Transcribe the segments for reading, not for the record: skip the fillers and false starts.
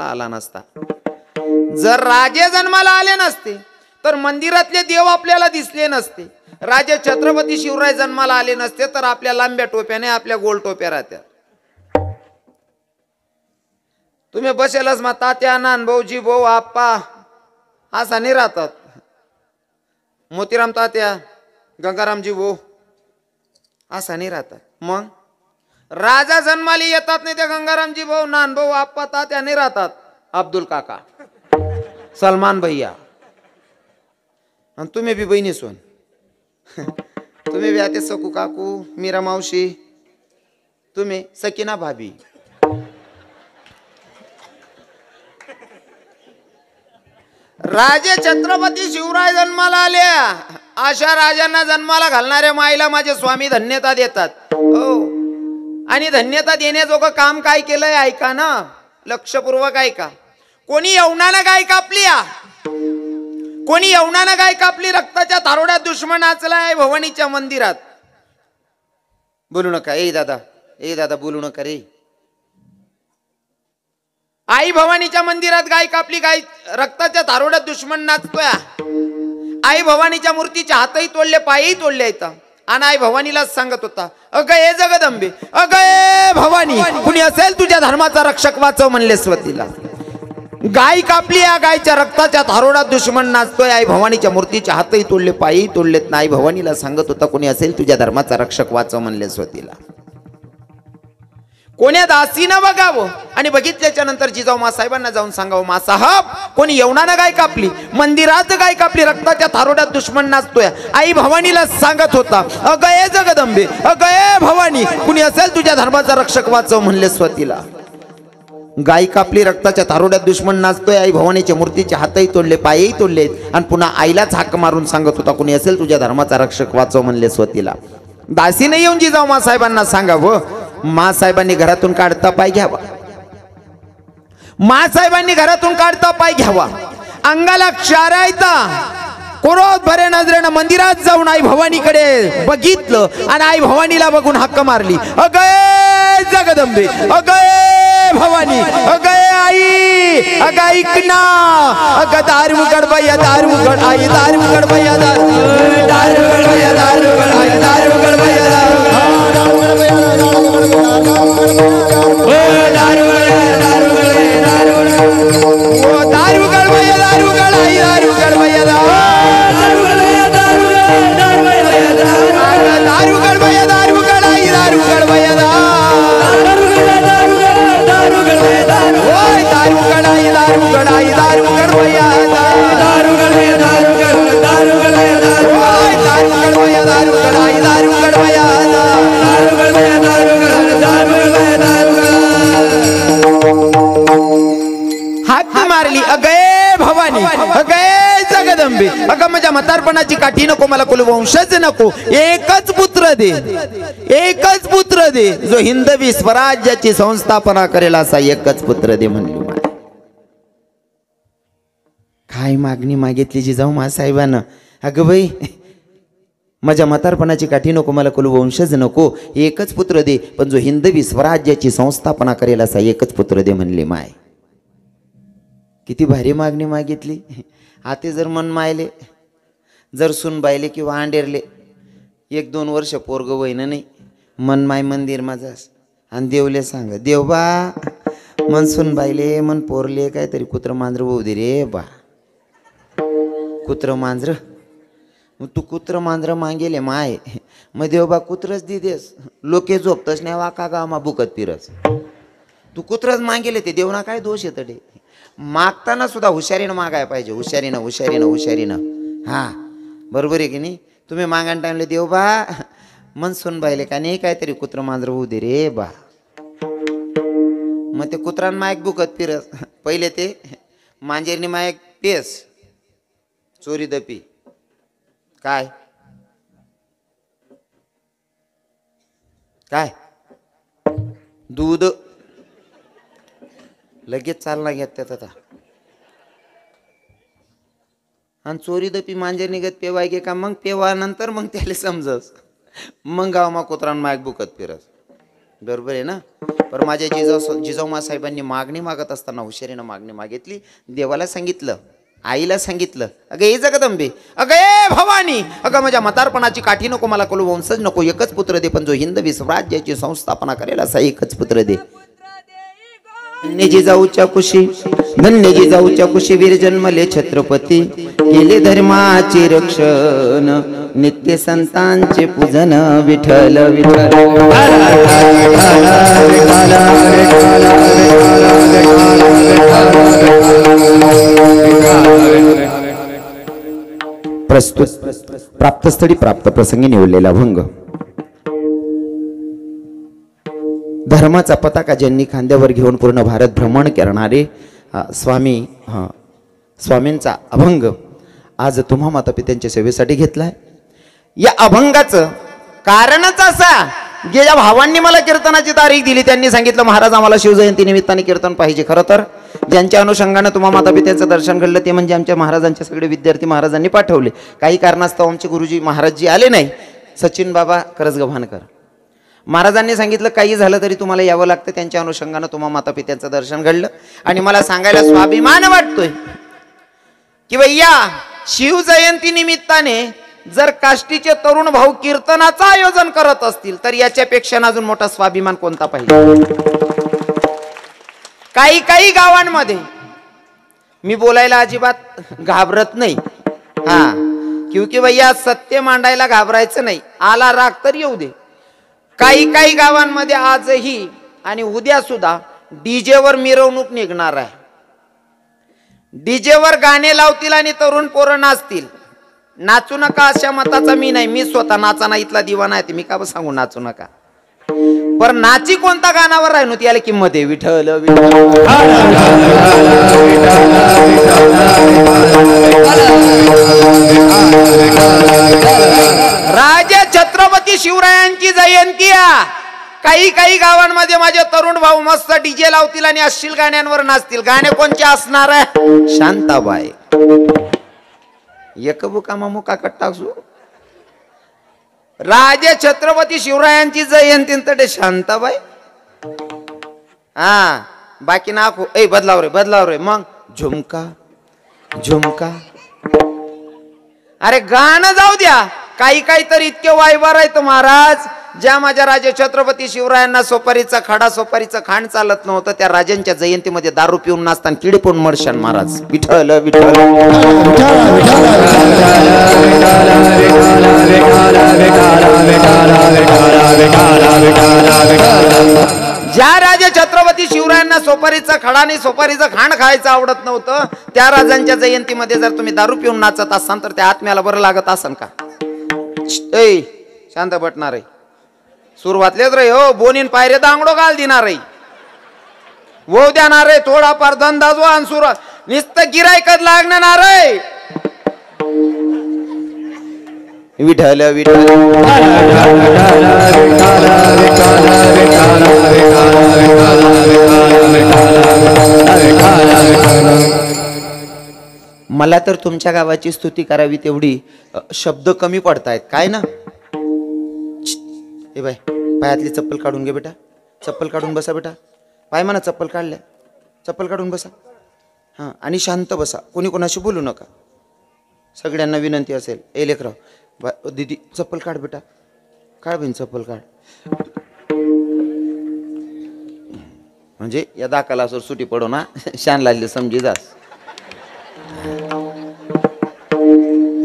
आला नसता. जर राजे जन्माला आले नसते तर मंदिरातले देव आपल्याला दिसले नसते. राजे छत्रपती शिवराय जन्माला आले नसते तर आपल्या लांब्या टोप्याने आपल्या गोल टोप्या राहत्या. तुम्ही बसेलच मग तात्या नानभाऊजी भाऊ आप्पा असा नाही राहतात. मोतीराम तात्या गंगारामजी भाऊ असा नाही राहतात. मग राजा जन्माला येतात नाही त्या गंगारामजी भाऊ नानभाऊ आप्पा तात्या नाही राहतात. अब्दुल काका सलमान भैया आणि तुम्ही बी बहिणी सोन तुम्ही बी आते सकू काकू मीरा मावशी तुम्ही सकीना भाभी. राजे छत्रपती शिवराय जन्माला आल्या अशा राजांना जन्माला घालणाऱ्या माईला माझे स्वामी धन्यता देतात. हो आणि धन्यता देण्याजोगं काम काय केलंय ऐका ना, लक्षपूर्वक ऐका. कोणी यवनानं गाय कापली, कोणी यवनानं गाय कापली, रक्ताच्या तारोड्यात दुश्मन नाचलाय भवानीच्या मंदिरात. बोलू नका ए दादा बोलू नका रे. आई भवानीच्या मंदिरात गाय कापली, गाय रक्ताच्या तारोड्यात दुश्मन नाचतोय. आई भवानीच्या मूर्तीच्या हातही तोडले पायही तोडले येतात. आणि आई भवानीला सांगत होता अगं ए जगदंबे अगं ए भवानी कुणी असेल तुझ्या धर्माचा रक्षक वाचव म्हणले स्वतीला. गाय कापली, या गायच्या रक्ताच्या तारोडात दुश्मन नाचतोय. आई भवानीच्या मूर्तीच्या हातही तोडले पायही तोडलेत. ना आई भवानीला सांगत होता कोणी असेल तुझ्या धर्माचा रक्षक वाचव म्हणले स्वतीला. कोण्या दासीनं बघावं आणि बघितल्याच्या नंतर जिजाऊ मासाहेबांना जाऊन सांगावं मासाहेब कोणी यवनानं गाय कापली, मंदिरात गाय कापली, रक्ताच्या तारोड्यात दुश्मन नाचतोय. आई भवानीला सांगत होता अगं ए जगदंबे अगं ए भवानी कुणी असेल तुझ्या धर्माचा रक्षक वाचव म्हणले स्वतीला. गाय कापली, रक्ताच्या तारोड्यात दुश्मन नाचतोय. आई भवानीच्या मूर्तीचे हातही तोडले पायही तोडलेत आणि पुन्हा आईलाच हाक मारून सांगत होता कोणी असेल तुझ्या धर्माचा रक्षक वाचव म्हणले स्वतीला. दासीने येऊन जिजाऊ मासाहेबांना सांगावं. मासाहेबांनी घरातून काढता पाय घ्यावा, मासाहेबांनी घरातून काढता पाय घ्यावा, अंगाला क्षारायता क्रोध भरे नजरेनं मंदिरात जाऊन आई भवानीकडे बघितलं आणि आई भवानीला बघून हक्क मारली अगं जगदंबे अगं भवानी अगं आई अगं ऐक ना अगं दार उघड बाया दार उघड आई दार उघड बाया दार उघड बाया दार उघड आई दार उघड बाया दार अगं माझ्या म्हातारपणाची काठी नको मला कुलवंशच नको, एकच पुत्र दे, एकच पुत्र दे जो हिंदवी स्वराज्याची संस्थापना करेल असा एकच पुत्र दे म्हणली. काय मागणी मागितली जिजाऊ मासाहेबांना. अगं बाई माझ्या म्हातारपणाची काठी नको मला कुलवंशच नको, एकच पुत्र दे पण जो हिंदवी स्वराज्याची संस्थापना करेल असा एकच पुत्र दे म्हणली माय. किती भारी मागणी मागितली. आते जर मन मायले जर सुन बायले किंवा अंडेरले 1-2 वर्ष पोरग वयन नाही मन माय मंदिर माझा आणि देवले सांग देवबा मन सुन बायले मन पोरले काहीतरी कुत्र मांजर होऊ दे रे बा. कुत्र मांजर मग तू कुत्र मांजर मागेले माय मग देवबा कुत्रच दिदेस लोके झोपतस नाही वाका गामा बुकत फिरस. तू कुत्रच मागेले ते देवना काय दोष येत डे. मागताना सुद्धा हुशारीनं मागायला पाहिजे, हुशारीनं हुशारीनं हुशारीनं. हां बरोबर आहे की नाही. तुम्ही मागायला टाइमले देव बा मन सुन बायले का नाही काहीतरी कुत्र मांजर होऊ दे रे बा. मग ते कुत्रान मायक बुकत फिरस. पहिले ते मांजेरनी मायक पेस चोरी दपी काय काय दूध लगेच चालना घेत त्यात आता आणि चोरी दपी मांजर निघत पेवाय गे का मग पेवा नंतर मग त्याला समजस मग गावमा कुत्रान मायक बुकत फिरस. बरोबर आहे ना. पण माझ्या जिजाऊ साहेबांनी मागणी मागत असताना हुशारीनं मागणी मागितली. देवाला सांगितलं, आईला सांगितलं, अगं ये जगदंबे, अगं ए भवानी, अगं माझ्या म्हातारपणाची काठी नको, मला कुल वंशज नको, एकच पुत्र दे, पण जो हिंदवी स्वराज्याची संस्थापना करेल असा एकच पुत्र दे. धन्य जिजाऊच्या कुशी, धन्य जिजाऊच्या कुशी वीर जन्मले छत्रपती, केले धर्माचे रक्षण, नित्य संतांचे पूजन, विठ्ठल विठ्ठल. प्रस्तुत प्राप्तस्थळी प्राप्त प्रसंगी निवडलेला अभंग. धर्माचा पताका ज्यांनी खांद्यावर घेऊन पूर्ण भारत भ्रमण करणारे स्वामींचा अभंग आज तुम्हा माता पित्यांच्या सेवेसाठी घेतलाय. या अभंगाचं कारणच असा, ज्या भावांनी मला कीर्तनाची तारीख दिली त्यांनी सांगितलं महाराज आम्हाला शिवजयंती निमित्ताने कीर्तन पाहिजे. खरं तर ज्यांच्या अनुषंगाने तुम्हा माता पित्यांचं दर्शन घडलं ते म्हणजे आमच्या महाराजांचे सगळे विद्यार्थी महाराजांनी पाठवले. काही कारणास्तव आमचे गुरुजी महाराजजी आले नाही. सचिन बाबा करजगव्हाणकर महाराजांनी सांगितलं काही झालं तरी तुम्हाला यावं लागतं. त्यांच्या अनुषंगाने तुम्हा माता पित्यांचं दर्शन घडलं आणि मला सांगायला स्वाभिमान वाटतोय की भैया शिवजयंती निमित्ताने जर काष्टीचे तरुण भाऊ कीर्तनाचं आयोजन करत असतील तर याच्यापेक्षा अजून मोठा स्वाभिमान कोणता पाहिजे. काही गावांमध्ये मी बोलायला अजिबात घाबरत नाही. क्योंकि भैया सत्य मांडायला घाबरायचं नाही. आला राग तर येऊ दे. काही गावांमध्ये आजही आणि उद्या सुद्धा डीजेवर मिरवणूक निघणार आहे. डीजेवर गाणे लावतील आणि तरुण पोरं नाचतील. नाचू नका अशा मताचा मी नाही. मी स्वतः नाचाना इथला दिवाना आहे. मी का सांगू नाचू नका. पण नाची कोणता गाण्यावर राही नव्हती याला किंमत आहे. विठ्ठल राजे छत्रपती शिवरायांची जयंती आहे. काही गावांमध्ये माझे तरुण भाऊ मस्त डीजे लावतील आणि अश्लील गाण्यांवर नाचतील. गाणे कोणचे असणार आहे. शांताबाई एक बुका मुका कट्टासू. राजे छत्रपती शिवरायांची जयंती तर शांताबाई. बाकी नाखो ए बदलाव रे मग झुमका झुमका. अरे गाणं जाऊ द्या. काही तर इतके वायबार आहेत महाराज. ज्या माझ्या राजे छत्रपती शिवरायांना सोपारीचा खडा सोपारीचं खांड चालत नव्हतं त्या राजांच्या जयंतीमध्ये दारू पिऊन नाचताना किडी पण मरशान महाराज. विठ्ठल विठ्ठल. ज्या राजे छत्रपती शिवरायांना सोपारीचा खडा आणि सोपारीचं खांड खायचं आवडत नव्हतं त्या राजांच्या जयंतीमध्ये जर तुम्ही दारू पिऊन नाचत असाल तर त्या आत्म्याला बरं लागत असाल का. शांत बटणार आहे. सुरुवातलेच रे हो बोनीन पायरे दांगडो घाल देणार आहे. वो देणार आहे थोडाफार धंदा जो आणि सुरुवात नुसतं गिरायकच लागणार आहे. विठ्ठल विठ्ठल. मला तर तुमच्या गावाची स्तुती करावी तेवढी शब्द कमी पडतायत काय ना. ए बाय पायातली चप्पल काढून घे बेटा. चप्पल काढून बसा बेटा. पाय म्हणा चप्पल काढल्या. चप्पल काढून बसा. आणि शांत बसा. कोणी कोणाशी बोलू नका. सगळ्यांना विनंती असेल. ए लेकराव दीदी चप्पल काढ बेटा. काढ बिन चप्पल काढ. म्हणजे या दाखलासवर सुटी पडो ना. शान लागले समजी जास.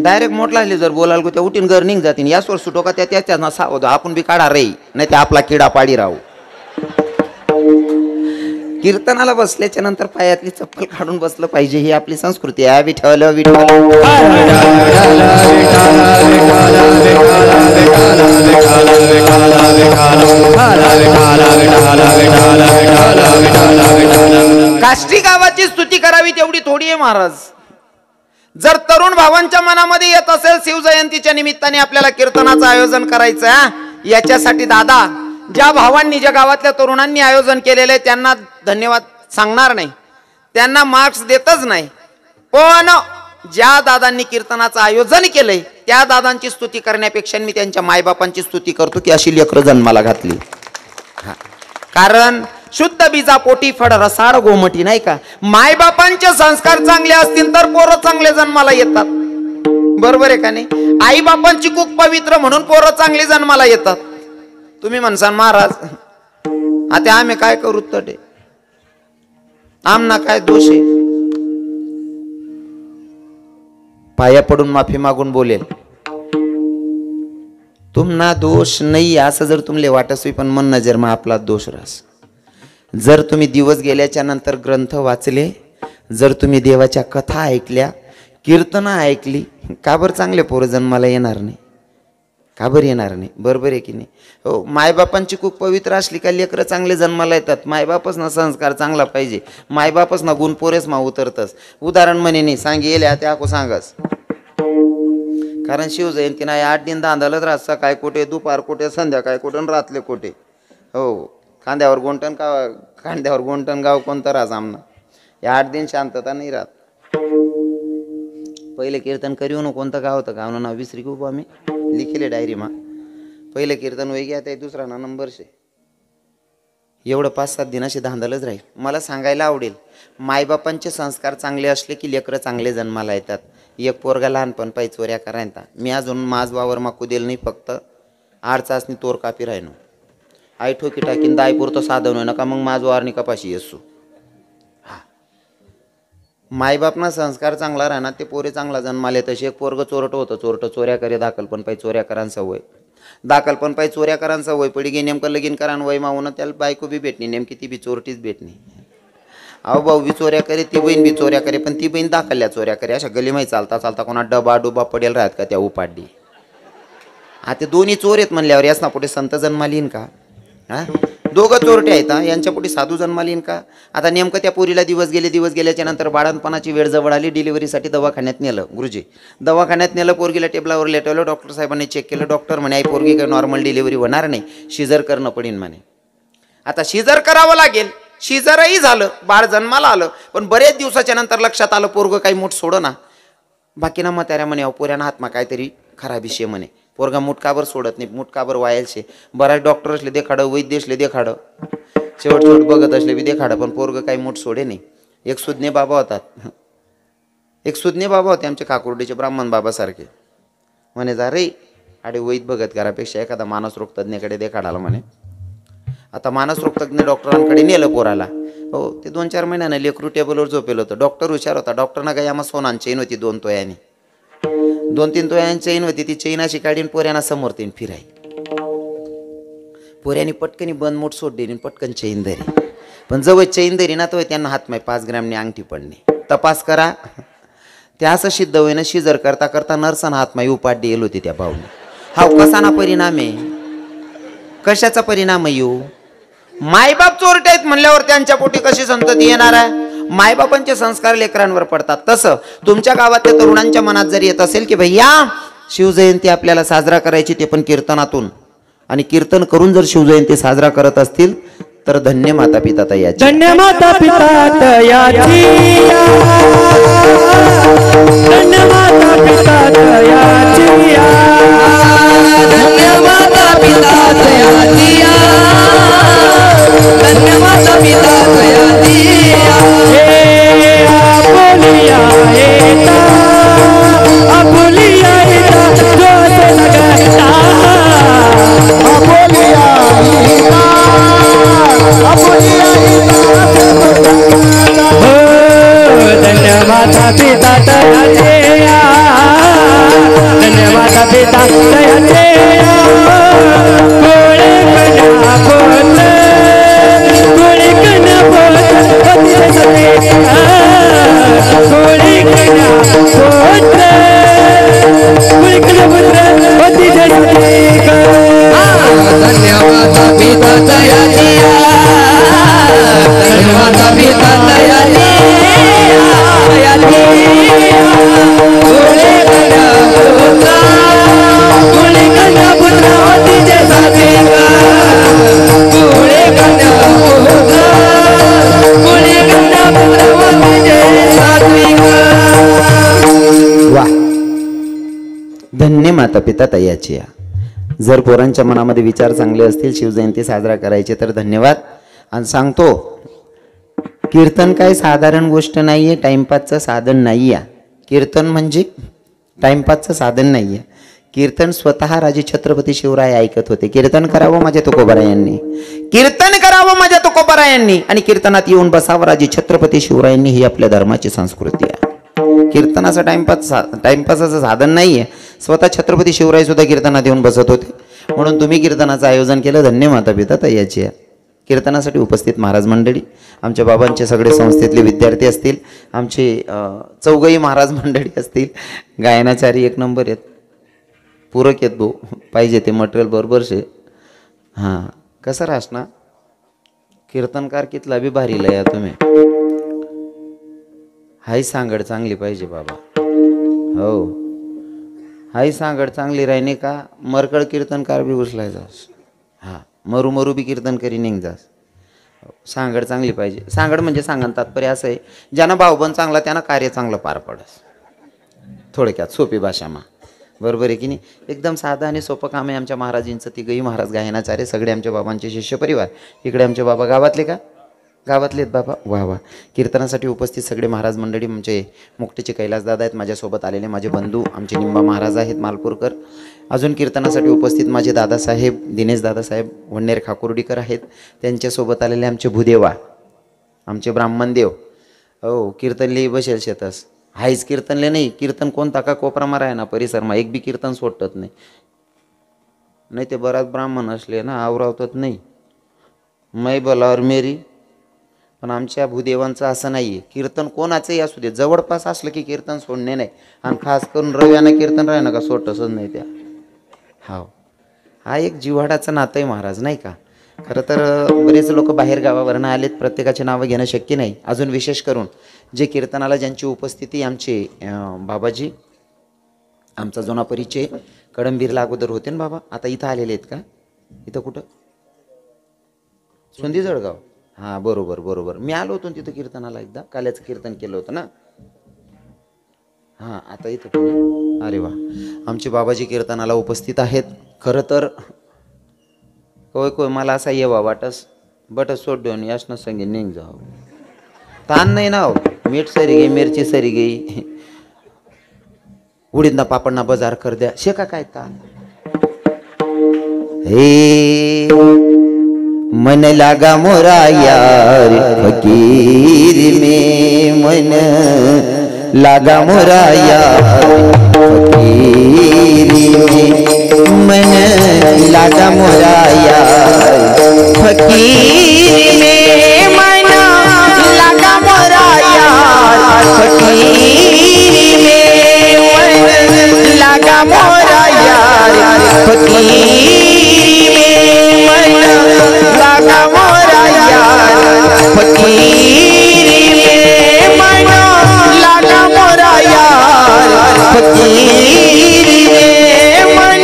डायरेक्ट मोठ लागले जर बोलाल त्या उठीन घर निघ जातीन. यासवर सुटो का त्याच्या सावध आपण बी काढा रे नाही ते आपला किडा पाडी राहू. कीर्तनाला बसल्याच्या नंतर पायातली चप्पल काढून बसलं पाहिजे ही आपली संस्कृती आहे. विठ्ठल विठ्ठल. काष्टी गावाची स्तुती करावी तेवढी थोडी आहे महाराज. जर तरुण भावांच्या मनामध्ये येत असेल शिवजयंतीच्या निमित्ताने आपल्याला कीर्तनाचं आयोजन करायचं याच्यासाठी दादा ज्या भावांनी ज्या गावातल्या तरुणांनी आयोजन केलेलं आहे त्यांना धन्यवाद सांगणार नाही. त्यांना मार्क्स देतच नाही. पण ज्या दादांनी कीर्तनाचं आयोजन केलंय त्या दादांची स्तुती करण्यापेक्षा मी त्यांच्या मायबापांची स्तुती करतो की अशी लेकरं जन्माला घातली. कारण शुद्ध बीजा पोटी फळ रसाळ गोमटी, नाही का? मायबापांचे संस्कार चांगले असतील तर पोरं चांगले जन्माला येतात, बरोबर आहे का नाही? आई बापांची कूक पवित्र म्हणून पोरं चांगली जन्माला येतात. तुम्ही म्हणसान महाराज आता आम्ही काय करू, तटे आमना काय दोष आहे? पाया पडून माफी मागून बोलेल, तुम्हाला दोष नाही असं जर तुम्हाला वाटत असेल, पण मन नजर मग आपला दोष रास. जर तुम्ही दिवस गेल्याच्या नंतर ग्रंथ वाचले, जर तुम्ही देवाच्या कथा ऐकल्या, कीर्तनं ऐकली, का बरं चांगले पोरं जन्माला येणार नाही? का बरं येणार नाही? बरोबर आहे की नाही? हो, मायबापांची खूप पवित्र असली का लेकरं चांगले जन्माला येतात. मायबापच ना संस्कार चांगला पाहिजे, मायबापच ना गुण पोरेच मा उतरतच. उदाहरण म्हणे नाही सांगेल त्या को सांगस, कारण शिवजयंती नाही 8 दिन दांदालच रात, सकाळी कुठे, दुपार कुठे, संध्याकाळी कुठे, रातले कुठे. हो, खांद्यावर गोंटन गाव कोणतं राज आमना, या 8 दिन शांतता नाही राहत. पहिले कीर्तन करू न कोणतं गाव होतं, गावनं नाव विसरी खूप आम्ही लिखिले डायरी मा. पहिले कीर्तन वै घ्या, ते दुसरा ना नंबर शे. एवढं 5-7 दिन असे धांदलच राहील. मला सांगायला आवडेल, मायबापांचे संस्कार चांगले असले की लेकरं चांगले जन्माला येतात. एक पोरगा लहानपण पायी चोऱ्या करायचा, मी अजून माझ वावर माकू देल नाही, फक्त 8 चाचणी तोर कापी राहिनो, आई ठोकी टाकीन दायपुरतं साधन होय नका, मग माझ वारणी कपाशी येसू. मायबापना संस्कार चांगला राहणार, ते पोरे चांगला जन्माला येत. तसे एक पोरग चोरट होतं, चोरट चोऱ्या करे, दाखल पण पायी चोऱ्या करान सवय, दाखल पण पायी चोऱ्या करान सवय पडी गे. नेमकं लगीन करान वय मावून त्याला बायको बी भेटणी, नेमकी ती बी चोरटीच भेटणी. अहो भाऊ बी चोऱ्या करे, ती बहीण बी चोऱ्या करे, पण ती बहीण दाखलल्या चोऱ्या करे. अशा गलीमाई चालता चालता कोणा डबा पडेल राहत का त्या उपाडी. ते दोन्ही चोर आहेत म्हणल्यावर यासना पुढे संत जन्माला येईन का? हा, दोघं चोरटे आहेत, यांच्या पुढे साधू जन्माला येईन का? आता नेमकं त्या पोरीला दिवस गेल्याच्या नंतर बाळणपणाची वेळ जवळ आली, डिलिव्हरीसाठी दवाखान्यात नेलं. गुरुजी दवाखान्यात नेलं, पोरगीला टेबलावर लेटवलं, डॉक्टर साहेबांनी चेक केलं. डॉक्टर म्हणे आई पोरगी काही नॉर्मल डिलिव्हरी होणार नाही, शिजर करणं पडेल म्हणे. आता शिजर करावं लागेल, शिजरही झालं, बाळ जन्माला आलं, पण बरेच दिवसाच्या नंतर लक्षात आलं पोरगं काही मूठ सोडं ना. बाकी ना मग त्याला म्हणे पोऱ्यानं हातमा काहीतरी खराब विषय म्हणे, पोरगा मुटकावर सोडत नाही, मुटकावर वायल शे. बराच डॉक्टर असले देखाडं, वैद्य असले देखाडं, शेवट बघत असले बी देखाडं, पण पोरगं काही मूठ सोडे नाही. एक सुज्ञ बाबा होते आमचे काकुर्डीचे ब्राह्मण बाबासारखे. म्हणे जा रे अरे वैद्य बघत घरापेक्षा एखादा मानस रोग तज्ञाकडे देखाडाला म्हणे. आता मानस रोग तज्ञ डॉक्टरांकडे नेलं पोराला. हो, ते 2-4 महिन्यानं लेकरू टेबलवर झोपेल होतं. डॉक्टर हुशार होता, डॉक्टरना काही आम्हा सोनान चेन होती 2 तोयांनी, 2-3 तोयांची चैन होती. ती चैन अशी काढीन पोऱ्यांना समोर तीन फिराई. पोऱ्यानी पटकनी बंद मोठ सोडली, पटकन चैन धरी. पण जवळ चैन धरी ना तो त्यांना हातमाय 5 ग्रॅमनी अंगठी पडणे. तपास करा, त्या असं सिद्ध होईना शिजर करता करता नर्सन हातमाई उपाडी येल होती त्या भाऊने. हा कसाना परिणाम आहे, कशाचा परिणाम आहे? येऊ मायबाप चोरटे आहेत म्हणल्यावर त्यांच्या पोटी कशी संतती येणार आहे? मायबापांचे संस्कार लेकरांवर पडतात. तसं तुमच्या गावातल्या तरुणांच्या मनात जर येत असेल की भैया शिवजयंती आपल्याला साजरा करायची, ते पण कीर्तनातून, आणि कीर्तन करून जर शिवजयंती साजरा करत असतील तर धन्य माता पिता तयाची, धन्य माता पिता तयाची, धन्य माता पिता तयाची, धन्य माता पिता तयाची, धन्य माता पिता तयाची. हे आपुलिया येता, आपुलिया येता, जोत लगाता, आपुलिया येता, आपुलिया येता. हो धन्य माता पिता तयाचे, धन्य माता पिता तयाचे. कोळे कन्या पोत, कोळे कन्या पोत, पती सते, कोळे कन्या पोत, कोळे कन्या पुत्र, पती सते. धन्य माता पिता तयाची, धन्य माता पिता तयाची, कोळे कन्या पोत, कोळे कन्या पुत्र, पती सते. कोळे कन्या पोत, कोळे कन्या पुत्र, पती सते. वा, धन्य माता पिता तयाची. जर पोरांच्या मनामध्ये विचार चांगले असतील शिवजयंती साजरा करायचे तर धन्यवाद. आणि सांगतो, कीर्तन काय साधारण गोष्ट नाही आहे, टाईमपासचं साधन नाही आहे. कीर्तन म्हणजे टाईमपासचं साधन नाही आहे. कीर्तन स्वतः राजे छत्रपती शिवराय ऐकत होते. कीर्तन करावं माझ्या तुकोबारायांनी, कीर्तन करावं माझ्या तुकोबारायांनी, आणि कीर्तनात येऊन बसावं राजे छत्रपती शिवरायांनी. ही आपल्या धर्माची संस्कृती आहे. कीर्तनाचं टाईमपासाचं साधन नाही आहे. स्वतः छत्रपती शिवराय सुद्धा कीर्तनात येऊन बसत होते. म्हणून तुम्ही कीर्तनाचं आयोजन केलं, धन्य माता पिता तयाची आहे. कीर्तनासाठी उपस्थित महाराज मंडळी, आमच्या बाबांचे सगळे संस्थेतले विद्यार्थी असतील, आमचे चौघही महाराज मंडळी असतील, गायनाचारी एक नंबर आहेत, पूरक आहेत भाऊ, पाहिजे ते मटेरियल बरोबर शे. हां, कसं रासना कीर्तनकार कितला बी भारी लया तुम्ही. हाय सांगड चांगली पाहिजे बाबा. हो, हाय सांगड चांगली राहिने का मरकळ कीर्तनकार बी उचलाय जास. हां, मरू मरू बी कीर्तन करी निघ जास. सांगड चांगली पाहिजे. सांगड म्हणजे सांगण तात्पर्य असं आहे, ज्यानं भावबंद चांगला त्यानं कार्य चांगलं पार पडस. थोडक्यात सोपी भाषामा, बरोबर आहे की नाही. एकदम साधं आणि सोपं काम आहे आमच्या महाराजींचं. तिघही महाराज गायनाचार्य, सगळे आमच्या बाबांचे शिष्य परिवार. इकडे आमचे बाबा गावातले का, गावातले आहेत बाबा. वा वा. कीर्तनासाठी उपस्थित सगळे महाराज मंडळी, आमचे मुक्तीचे कैलासदादा आहेत, माझ्यासोबत आलेले माझे बंधू आमचे निंबा महाराज आहेत मालपूरकर. अजून कीर्तनासाठी उपस्थित माझे दादासाहेब दिनेश दादासाहेब वन्नेर खाकुर्डीकर आहेत. त्यांच्यासोबत आलेले आमचे भूदेवा, आमचे ब्राह्मणदेव. हो, कीर्तनले बसेल शेतस. हाईच कीर्तनले नाही, कीर्तन कोणता का कोपरा मारा आहे ना परिसरमा, एक बी कीर्तन सोडत नाही. नाही ते बराच ब्राह्मण असले ना आवरावतात नाही, मै बोलावर मेरी. पण आमच्या भूदेवांचं असं नाही आहे. कीर्तन कोणाचंही असू दे, जवळपास असलं की कीर्तन सोडणे नाही. आणि खास करून रव्यानं कीर्तन राहिलं का सोडतच नाही त्या. हो, हा एक जिव्हाळ्याचं नातं आहे महाराज, नाही का. खरं तर बरेच लोक बाहेर गावावरनं आलेत, प्रत्येकाचे नावं घेणं शक्य नाही. अजून विशेष करून जे कीर्तनाला ज्यांची उपस्थिती, आमचे बाबाजी, आमचा जुना परिचय कडंबीरला अगोदर होते ना बाबा, आता इथं आलेले आहेत का, इथं कुठं सुंदी जळगाव. हां बरोबर बरोबर, मी आलो होतो तिथं कीर्तनाला एकदा, काल्याचं कीर्तन केलं होतं ना. हां, आता इथं कोणी, अरे वा, आमचे बाबाजी कीर्तनाला उपस्थित आहेत. खरं तर कोय कोय मला असा येवा वाटस, बटस सोड देऊन यासनं संगे निघ जाव. ताण नाही ना, मीठ सरी गई, मिरची सरी गई, उडीदना पापडना बाजार कर द्या, शेका काय ताण. हे मन लागा मोरा यार फकीर में, मन लागा मोरा यार फकीर में, मन लागा मोरा यार फकीर में, मन लागा मोरा यार फकीर में, मन लागा मोरा यार फकीर में, मन लागा मोरा यार फकीर में, मन लागा मोरा यार फकीर में, मन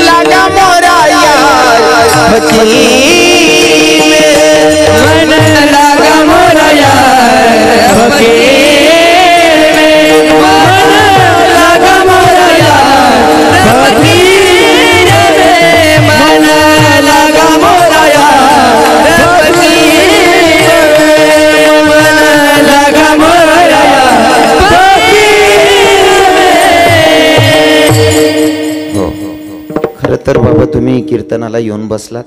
लागा मोरा यार फकीर में, मन लागा मोरा यार फकीर में, मन लागा मोरा यार फकीर में, मन लागा मोरा यार फकीर में, मन लागा मोरा यार फकीर में. हो, खरं तर बाबा तुम्ही कीर्तनाला येऊन बसलात,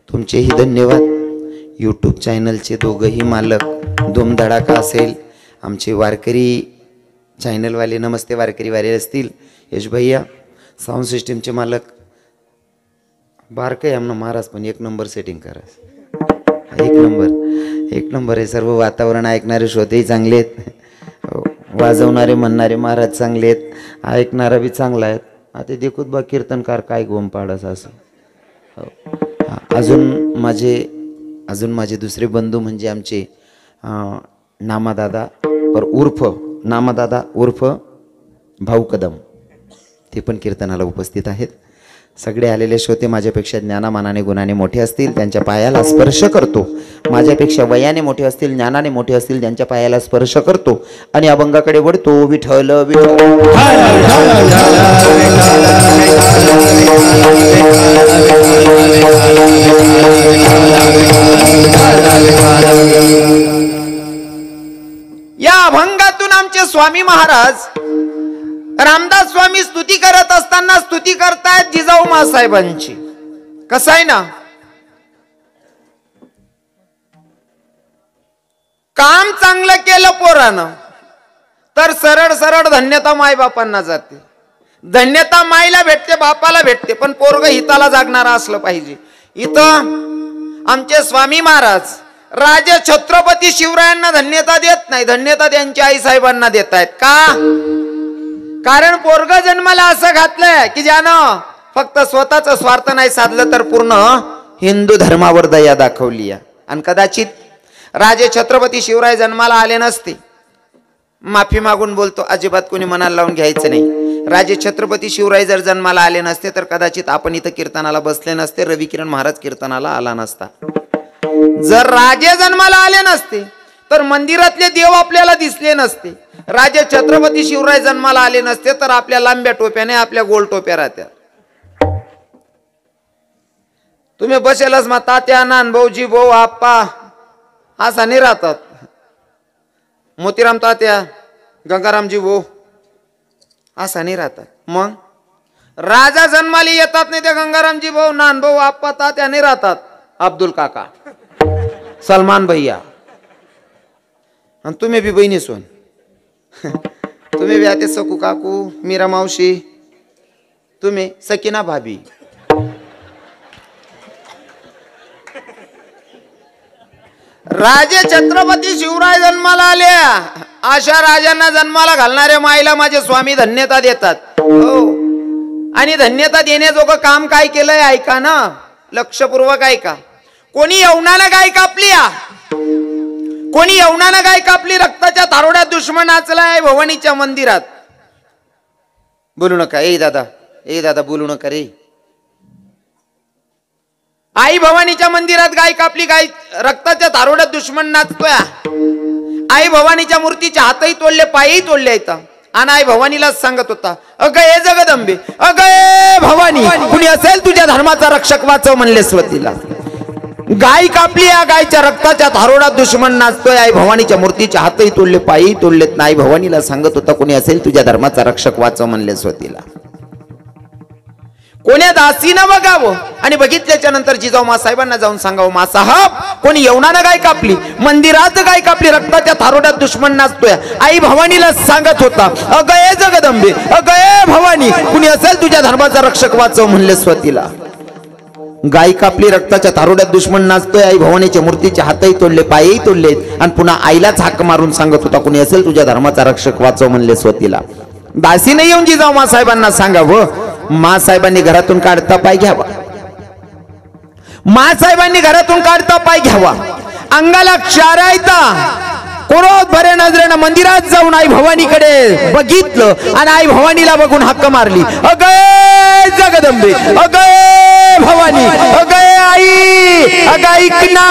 तुमचेही धन्यवाद. यूट्यूब चॅनलचे दोघंही मालक, धूमधडाका असेल, आमचे वारकरी चॅनलवाले, नमस्ते वारकरी वाले असतील, यश भैया, साऊंड सिस्टीमचे मालक, बारकं आहे आमनं महाराज, पण एक नंबर सेटिंग करा, एक नंबर आहे. सर्व वातावरण ऐकणारे श्रोतेही चांगले आहेत, वाजवणारे म्हणणारे महाराज चांगले आहेत, ऐकणारा बी चांगला आहेत. आता देखूत बा कीर्तनकार काय गोम पाडस असं. अजून माझे दुसरे बंधू म्हणजे आमचे नामादादा उर्फ भाऊ कदम, ते पण कीर्तनाला उपस्थित आहेत. सगळे आलेले श्रोते माझ्यापेक्षा ज्ञानामानाने गुणाने मोठे असतील त्यांच्या पायाला स्पर्श करतो, माझ्यापेक्षा वयाने मोठे असतील ज्ञानाने मोठे असतील त्यांच्या पायाला स्पर्श करतो आणि अभंगाकडे वळतो. विठ्ठल विठ्ठल या अभंगातून आमचे स्वामी महाराज रामदास स्वामी स्तुती करत असताना स्तुती करतायत जिजाऊ मासाहेबांची. कसं आहे ना, काम चांगलं केलं पोरानं तर सरळ सरळ धन्यता माय बापांना जाते, धन्यता माईला भेटते, बापाला भेटते, पण पोरग हिताला जागणारा असलं पाहिजे. इथं आमचे स्वामी महाराज राजे छत्रपती शिवरायांना धन्यता देत नाही, धन्यता त्यांच्या आई साहेबांना देत आहेत. का? कारण पोरग जन्माला असं घातलंय की ज्यानं फक्त स्वतःच स्वार्थ नाही साधलं तर पूर्ण हिंदू धर्मावर दया दाखवली. आणि कदाचित राजे छत्रपती शिवराय जन्माला आले नसते, माफी मागून बोलतो, अजिबात कोणी मनाला लावून घ्यायचं नाही. राजे छत्रपती शिवराय जर जन्माला आले नसते तर कदाचित आपण इथं कीर्तनाला बसले नसते, रवी किरण महाराज कीर्तनाला आला नसता. जर राजे जन्माला आले नसते तर मंदिरातले देव आपल्याला दिसले नसते, राजे छत्रपती शिवराय जन्माला आले नसते तर आपल्या लांब्या टोप्याने आपल्या गोल टोप्या राहत्या. तुम्ही बसेलच मग तात्या नान भाऊजी भाऊ आप्पा असा नाही राहतात. मोतीराम तात्या गंगारामजी भाऊ असा नाही राहतात. मग राजा जन्माला येतात नाही ते गंगारामजी भाऊ नान भाऊ आप्पा तात्या नाही राहतात. अब्दुल काका सलमान भैया आणि तुम्ही बी बहिणी सोन तुम्ही बी आते सकू काकू मीरा मावशी तुम्ही सकीना भाभी. राजे छत्रपती शिवराय जन्माला आले, अशा राजांना जन्माला घालणाऱ्या माईला माझे स्वामी धन्यता देतात. हो, आणि धन्यता देण्याजोगं काम काय केलंय ऐका ना, लक्षपूर्वक ऐका. कोणी यवनानं गाय कापली, कोणी यवनानं गाय कापली, रक्ताच्या तारोड्यात दुश्मन नाचलाय भवानीच्या मंदिरात. बोलू नका ए दादा बोलू नका रे. आई भवानीच्या मंदिरात गाय कापली, गाय रक्ताच्या तारोड्यात दुश्मन नाचतोय. आई भवानीच्या मूर्तीच्या हातही तोडले, पायही तोडले येतात. आणि आई भवानीला सांगत होता, अगं ए जगदंबे, अगं ए भवानी, कुणी असेल तुझ्या धर्माचा रक्षक वाचव म्हणले स्वतीला. गाय कापली, या गायच्या रक्ताच्या थारोडात दुश्मन नाचतोय. आई भवानीच्या मूर्तीच्या हातही तोडले, पायही तोडलेत. नाही भवानीला सांगत होता, कोणी असेल तुझ्या धर्माचा रक्षक वाचव म्हणले स्वतीला. कोण्या दासीनं बघावं आणि बघितल्याच्या नंतर जिजाऊ मासाहेबांना जाऊन सांगावं, मासाहेब कोणी यवनानं गाय कापली, मंदिरात गाय कापली, रक्ताच्या थारोड्यात दुश्मन नाचतोय. आई भवानीला सांगत होता, अगं ए जगदंबे, अगं ए भवानी, कुणी असेल तुझ्या धर्माचा रक्षक वाचव म्हणले स्वतीला. गाय कापली, रक्ताच्या तारोड्यात दुश्मन नाचतोय. आई भवानीच्या मूर्तीचे हातही तोडले, पायही तोडलेत. आणि पुन्हा आईलाच हाक मारून सांगत होता, कोणी असेल तुझ्या धर्माचा रक्षक वाचव म्हणले स्वतीला. दासीने येऊन जिजाऊ मासाहेबांना सांगावं. मासाहेबांनी घरातून काढता पाय घ्यावा, मासाहेबांनी घरातून काढता पाय घ्यावा, अंगाला क्षारायता, क्रोध भरे नजरेनं मंदिरात जाऊन आई भवानीकडे बघितलं आणि आई भवानीला बघून हाक मारली, अगं जगदंबे, अगं भवानी, अगं आई, अगं ऐक ना,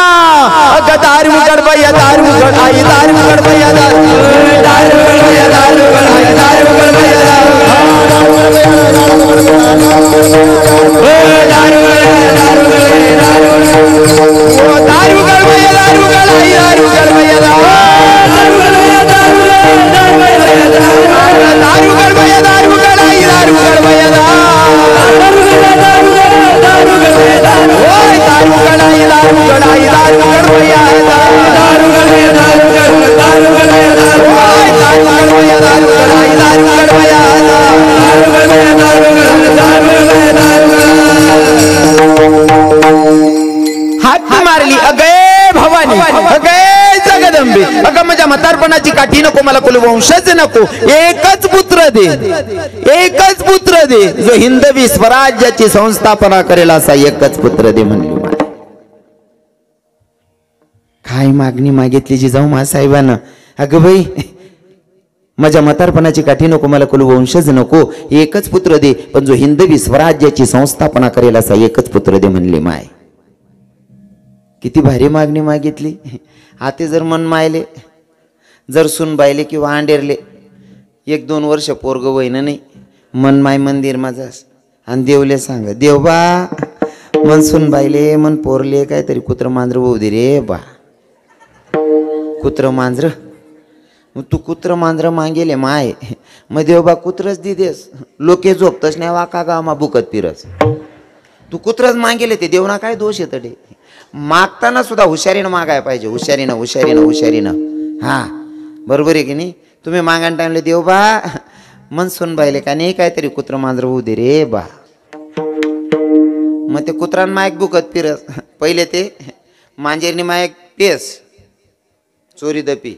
अगं दार उघड बया, दार उघड आई, दार उघड बया, दार उघड बया, दार उघड आई, दार उघड बया, म्हातारपणाची काठी नको मला, कुलवंशच नको, एकच पुत्र दे, एकच पुत्र दे, जो हिंदवी स्वराज्याची संस्थापना करेल असा एकच पुत्र दे म्हणली. काय मागणी मागितली जिजाऊ मासाहेबांना, अगं बाई माझ्या म्हातारपणाची काठी नको, मला कुलवंशज नको, एकच पुत्र दे, पण जो हिंदवी स्वराज्याची संस्थापना करेल असा एकच पुत्र दे म्हणले माय. किती भारी मागणी मागितली. हाते जर मन मायले, जर सून बायले किंवा अंडेरले, 1-2 वर्ष पोरग वयन नाही, मन माय मंदिर माझा. आणि देवले सांग, देवबा मन सून बायले मन पोरले काहीतरी कुत्र मांजर होऊ दे रे बा. कुत्र मांजर, मग तू कुत्र मांजर मागेले माय, मग देवबा कुत्रच दिदेस, लोके झोपतच नाही वाका गामा बुकत फिरस. तू कुत्रच मागेले, ते देवना काय दोष येत डे. मागताना सुद्धा हुशारीनं मागाय पाहिजे, हुशारीनं हुशारीनं हुशारीनं. हा बरोबर आहे की नाही. तुम्ही मागायला टाइमले देवबा मन सून बायले का नाही काहीतरी कुत्र मांजर होऊ दे रे बा. मग ते कुत्रान मायक बुकत फिरस. पहिले ते मांजेरनी मायक पेस चोरी दपी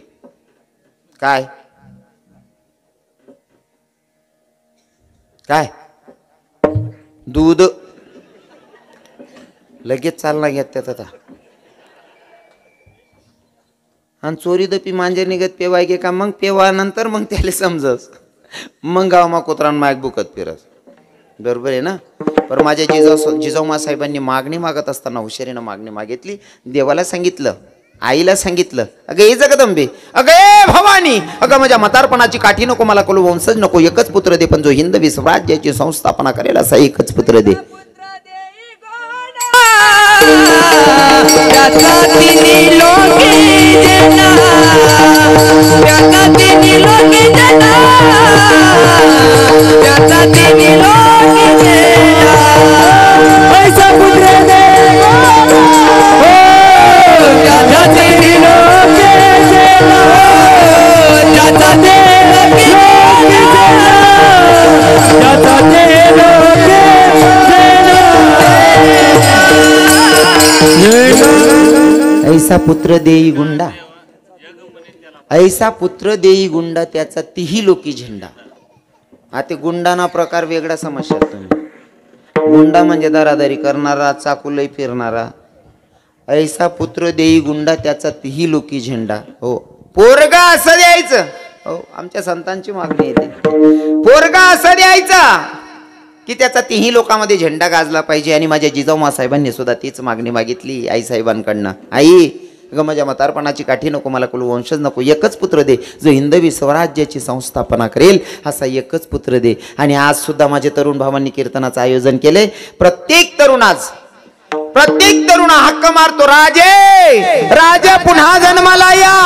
काय काय दूध लगेच चालना घेत त्यात आता. आणि चोरी दपी मांजर निघत पेवाय गे का, मग पेवा नंतर मग त्याला समजस, मग गावमा कुत्रान मायक बुकत फिरस. बरोबर आहे ना. पण माझ्या जिजाऊ साहेबांनी मागणी मागत असताना हुशारीनं मागणी मागितली. देवाला सांगितलं, आईला सांगितलं, अगं हे जगदंबे, अगं ए भवानी, अगं माझ्या म्हातारपणाची काठी नको, मला कुलवंशज नको, एकच पुत्र दे, पण जो हिंदवी स्वराज्याची संस्थापना करेल असा एकच पुत्र दे. ऐसा पुत्र देई गुंडा, ऐसा पुत्र देई गुंडा, त्याचा तिही लोकी झेंडा. हा ते गुंडाना प्रकार वेगळा समजशाल तुम्ही. गुंडा म्हणजे दारादारी करणारा, चाकुलई फिरणारा. ऐसा पुत्र देई गुंडा, त्याचा तिही लोकी झेंडा. हो पोरगा असं द्यायचं. हो आमच्या संतांची मागणी येते, पोरगा असं द्यायचा की त्याचा तिही लोकांमध्ये झेंडा गाजला पाहिजे. आणि माझ्या जिजाऊ साहेबांनी सुद्धा तीच मागणी मागितली आई साहेबांकडनं. आई ग माझ्या म्हातारपणाची काठी नको, मला कुलवंशज नको, एकच पुत्र दे, जो हिंदवी स्वराज्याची संस्थापना करेल असा एकच पुत्र दे. आणि आज सुद्धा माझे तरुण भावांनी कीर्तनाचं आयोजन केले. प्रत्येक तरुण हक्क मारतो, राजे राजे पुन्हा जन्माला या,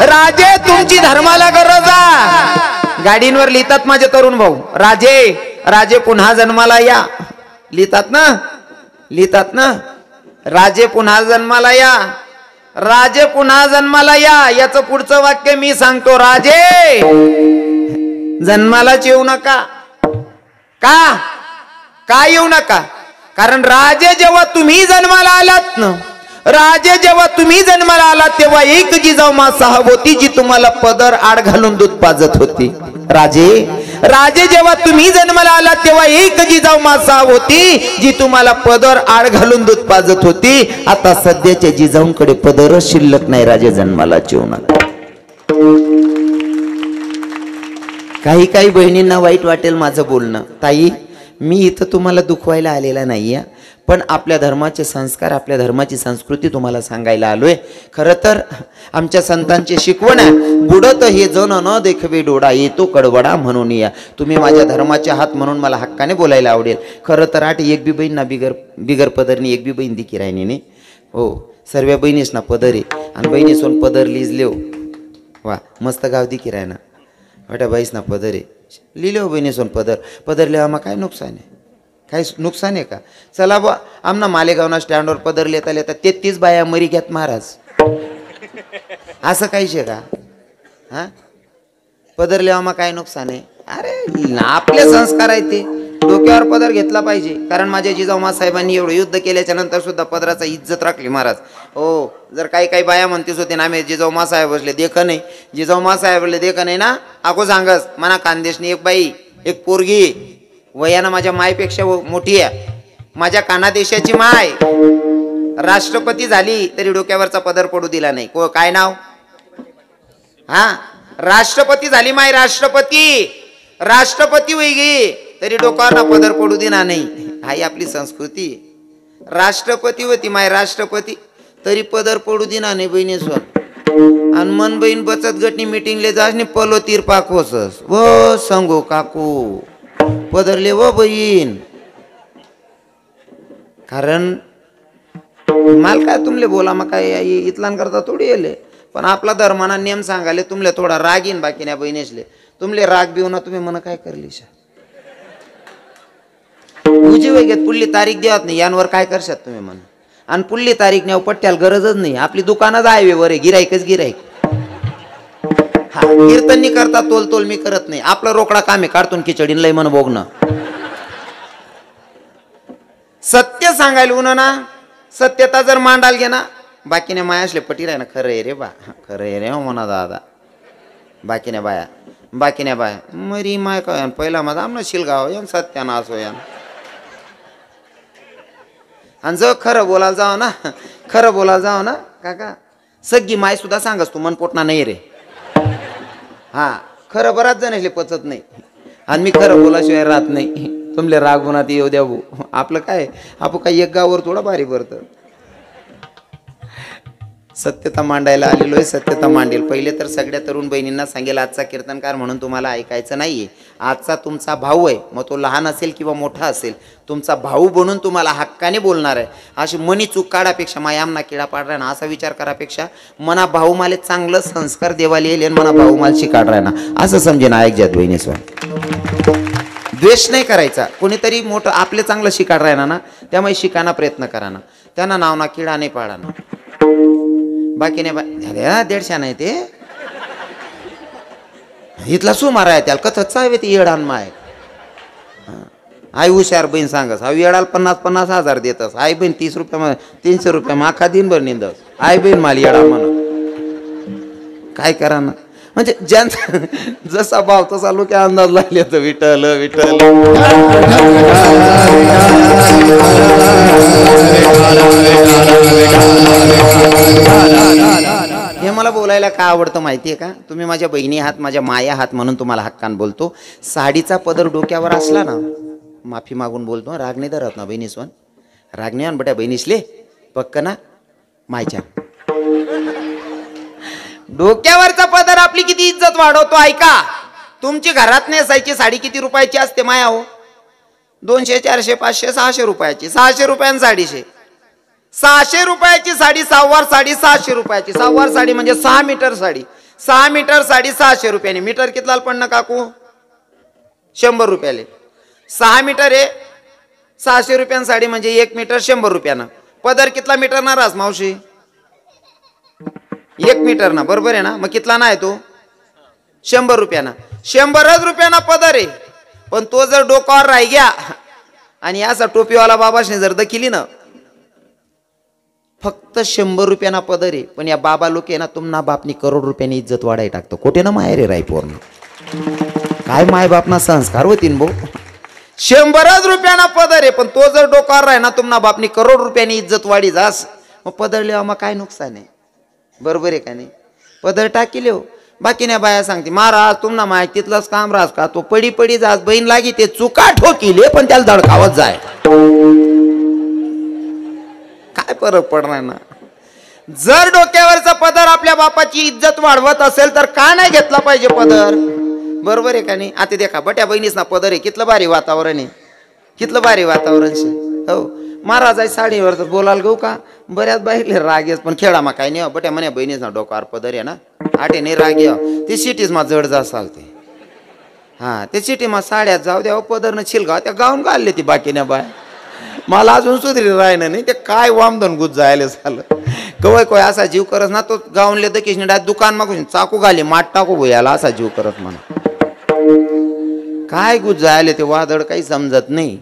राजे तुमची धर्माला गरज आहे. गाडींवर लिहितात माझे तरुण भाऊ, राजे राजे पुन्हा जन्माला या. लिहितात ना राजे पुन्हा जन्माला या, राजे पुन्हा जन्माला या. याचं पुढचं वाक्य मी सांगतो, राजे जन्मालाच येऊ नका. का येऊ नका? कारण राजे जेव्हा तुम्ही जन्माला आलात ना, राजे जेव्हा तुम्ही जन्माला आलात तेव्हा एक जिजाऊ साहेब होती जी तुम्हाला पदर आड घालून दूध पाजत होती. राजे जेव्हा तुम्ही जन्माला आलात तेव्हा एक जिजाऊ साहेब होती जी तुम्हाला पदर आड घालून दूध पाजत होती. आता सध्याच्या जिजाऊंकडे पदरच शिल्लक नाही, राजे जन्माला येऊ नका. काही बहिणींना वाईट वाटेल माझं बोलणं. ताई मी इथं तुम्हाला दुखवायला आलेला नाहीये, पण आपल्या धर्माचे संस्कार, आपल्या धर्माची संस्कृती तुम्हाला सांगायला आलोय. खरं तर आमच्या संतांची शिकवण आहे, बुडत हे जन न देखवे डोळा, येतो कडवडा म्हणून या. तुम्ही माझ्या धर्माचे हात म्हणून मला हक्काने बोलायला आवडेल. खरं तर एक बी बहीण ना बिगर पदरनी एक बी बहीण दिकी राहिनी नाही. हो सर्व बहिणीस ना पदर आहे, आणि बहिणीसोन पदर लिहिलेव वा मस्त गाव दिकी राहिना. वाट्या बाईस ना पदर आहे, लिहिलेव बहिणीसोन पदर लिहा, मग काय नुकसान आहे? काही नुकसान आहे का? चला बा आमना मालेगावना स्टँडवर पदर लेता 33 बाया मरी घ्यात महाराज, असं काही शे का? हा पदर लिहामा काय नुकसान आहे? अरे आपले संस्कार आहे ते, डोक्यावर पदर घेतला पाहिजे. कारण माझ्या जिजाऊ साहेबांनी एवढं युद्ध केल्याच्या नंतर सुद्धा पदराचा इज्जत राखली महाराज. हो जर काही बाया म्हणतेच होते ना, आम्ही जिजाऊ साहेब बसले देख नाही, जिजाऊ साहेब बसले देख नाही ना, आगो सांगस मना कांदेशनी एक बाई एक पोरगी वयानं माझ्या मायपेक्षा मोठी आहे, माझ्या कानादेशाची माय राष्ट्रपती झाली तरी डोक्यावरचा पदर पडू दिला नाही. काय नाव? हा राष्ट्रपती झाली माय राष्ट्रपती, राष्ट्रपती होई गे तरी डोक्यावर पदर पडू देना नाही. हाही आपली संस्कृती. राष्ट्रपती होती माय राष्ट्रपती तरी पदर पडू देना नाही बहिणी स्व. आणि मन बहीण बचत गटनी मिटिंगले जास नाही पलो तीर पाकवसस व संगो काकू पदरले व बहीण. कारण माल काय तुमले बोला मग काय इतलान करता थोडी येले, पण आपला धर्माना नियम सांगाले तुमले थोडा राग येईन बाकी नाही बहिणीसले. तुमले राग बिऊ ना तुम्ही म्हणा काय करलीशा उजी वैगेत पुढली तारीख देत नाही यांवर काय करशात तुम्ही म्हणा. आणि पुढली तारीख नेऊ पट्ट्याला गरजच नाही. आपली दुकानच हायवेवर आहे, गिराईकच गिराईक. हा कीर्तन करता तोल तोल मी करत नाही. आपलं रोकडा कामे काढतून खिचडीन लय मन बोगणं. सत्य सांगायला उन ना सत्यता जर मांडाल गे ना बाकीने मायासले पटी राय ना खरं आहे रे बा, खरं आहे रे हो म्हणा दादा. बाकीने बाया मरी माय काय पहिला माझा आमना शिलगाव यान सत्याना असो यान. आणि जर खरं बोलायला जाव ना काका सगळी माय सुद्धा सांगस तू मन पोटना नाही रे. हा खरं बराच जणले पचत नाही आणि मी खरं बोलाशिवाय राहत नाही. तुमले राग गुणात येऊ द्या भाऊ. आपलं काय आपण काही एक गावावर थोडा भारी भरतं. सत्यता मांडायला आलेलो आहे, सत्यता मांडेल. पहिले तर सगळ्या तरुण बहिणींना सांगेल आजचा कीर्तनकार म्हणून तुम्हाला ऐकायचं नाहीये. आजचा तुमचा भाऊ आहे, मग तो लहान असेल किंवा मोठा असेल, तुमचा भाऊ बनून तुम्हाला हक्काने बोलणार आहे. अशी मनी चूक काढापेक्षा मायामना किडा पाड ना असा विचार करापेक्षा मना भाऊ माले चांगलं संस्कार देवाला येईल आणि मना भाऊ माल शिकाड राहना असं समजे ना. ऐक जात बहिणी स्व द्वेष नाही करायचा. कोणीतरी मोठं आपले चांगलं शिकाड राहणार ना त्यामुळे शिकाना प्रयत्न करा ना. त्यांना नाव ना किडा नाही पाडा ना. बाकी नाही दीडशा नाही ते इथला सु माराय त्याला कथच चावे ते येडान माय. आई हुशार बहीण सांगस हा येडाल 50,000 देतस. आई बहीण 30 रुपये 300 रुपये माखा दिनभर निंदस. आई बहीण माल येडा म्हणा काय करा ना. म्हणजे ज्यांचा जसा भाव तसा लोक अंदाज लागले तर विठ्ठल विठ्ठल. हे मला बोलायला का आवडतं माहितीये का. तुम्ही माझ्या बहिणी आहात, माझ्या माया आहात म्हणून तुम्हाला हक्कान बोलतो. साडीचा पदर डोक्यावर असला ना माफी मागून बोलतो. राग नाही धरत ना बहिणी सोन. राग नाही आण बट्या बहिणीसले पक्क ना मायच्या. डोक्यावरचा पदर आपली किती इज्जत वाढवतो. ऐका तुमची घरात नेसायची साडी किती रुपयाची असते माया हो. 200 400 500 600 रुपयाची. 600 रुपयान साडीशे. 600 रुपयाची साडी सहावार साडी 600 रुपयाची. सहावार साडी म्हणजे 6 मीटर साडी. 6 मीटर साडी 600 रुपयाने. मीटर कितला पण ना काकू 100 रुपयाले. 6 मीटर आहे 600 रुपयान साडी म्हणजे 1 मीटर 100 रुपयानं. पदर कितला मीटर ना रास मावशी 1 मीटर ना बरोबर आहे ना. मग कितला ना आहे तो 100 रुपयाना. 100 रुपयाना पदर आहे. पण तो जर डोक्यावर राही गया आणि असा टोपीवाला बाबाशने जर दखिली ना फक्त 100 रुपयाना पदर आहे. पण या बाबा लोक आहे ना तुम्हाला बापनी करोड रुपयानी इज्जत वाढाय टाकतो. कोठे ना माय रे रायपूर्ण काय माय बापना संस्कार होतीन भाऊ. 100 रुपयाना पदर आहे पण तो जर डोक्यावर राही ना तुम्हाला बापनी करोड रुपयानी इज्जत वाढी जास. मग पदरले मग काय नुकसान आहे बरोबर आहे का नाही. पदर टाकीले हो. बाकी नाही बाया सांगते महाराज तुम्हाला माय तिथलंच काम रास का तो पडी पडी जास बहीण लागी ते चुका ठोकीले पण त्याला धडकावत जाय. काय फरक पडणार ना. जर डोक्यावरचा पदर आपल्या बापाची इज्जत वाढवत असेल तर का नाही घेतला पाहिजे पदर बरोबर आहे का नाही. आता देखा बट्या बहिणीस ना पदर आहे. कितलं भारी वातावरण आहे. कितलं भारी वातावरण हो. महाराज आहे साडीवर तर बोलायला गो का बऱ्याच बाईले राग येस पण खेळा मा काय नाही. बट्या म्हणे बहिणीच ना डोकावर पदर आहे ना आटे नाही राग ये ते सिटीज मा जड जा चालते. हा ते सिटी मा साड्यात जाऊ द्या पदर न छिलगाव त्या गाऊन घालले ती बाकी नाही बाय. मला अजून सुधरी राहिलं नाही ते काय वामधन गुज जायला झालं. कवय कोय असा जीव करत ना तो गाऊनले दकीश दुकान मागून चाकू घाली माठ टाकू गो याला असा जीव करत म्हणा. काय गुज जायले ते वादळ काही समजत नाही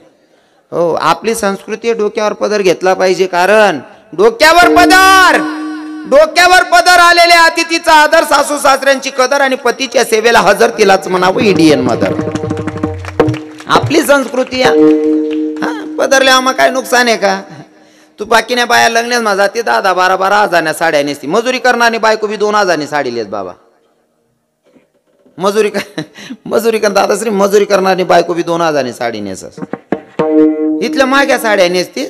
हो. आपली संस्कृती डोक्यावर पदर घेतला पाहिजे. कारण डोक्यावर पदर आलेल्या अतिथीचा आदर, सासू सासऱ्यांची कदर आणि पतीच्या सेवेला हजर तिलाच म्हणावं इंडियन मदर. आपली संस्कृती पदरले आम्हा काय नुकसान आहे का. तू बाकीने बाया लग्नात माझा ते 10-12 हजारच्या साड्या नेसती. मजुरी करणारी बायको बी 2 हजारनी साडी लेत बाबा. मजुरी कर दादाश्री, मजुरी करणारी बायको बी 2000 साडी नेसस. इथल्या माग्या साड्या नेसते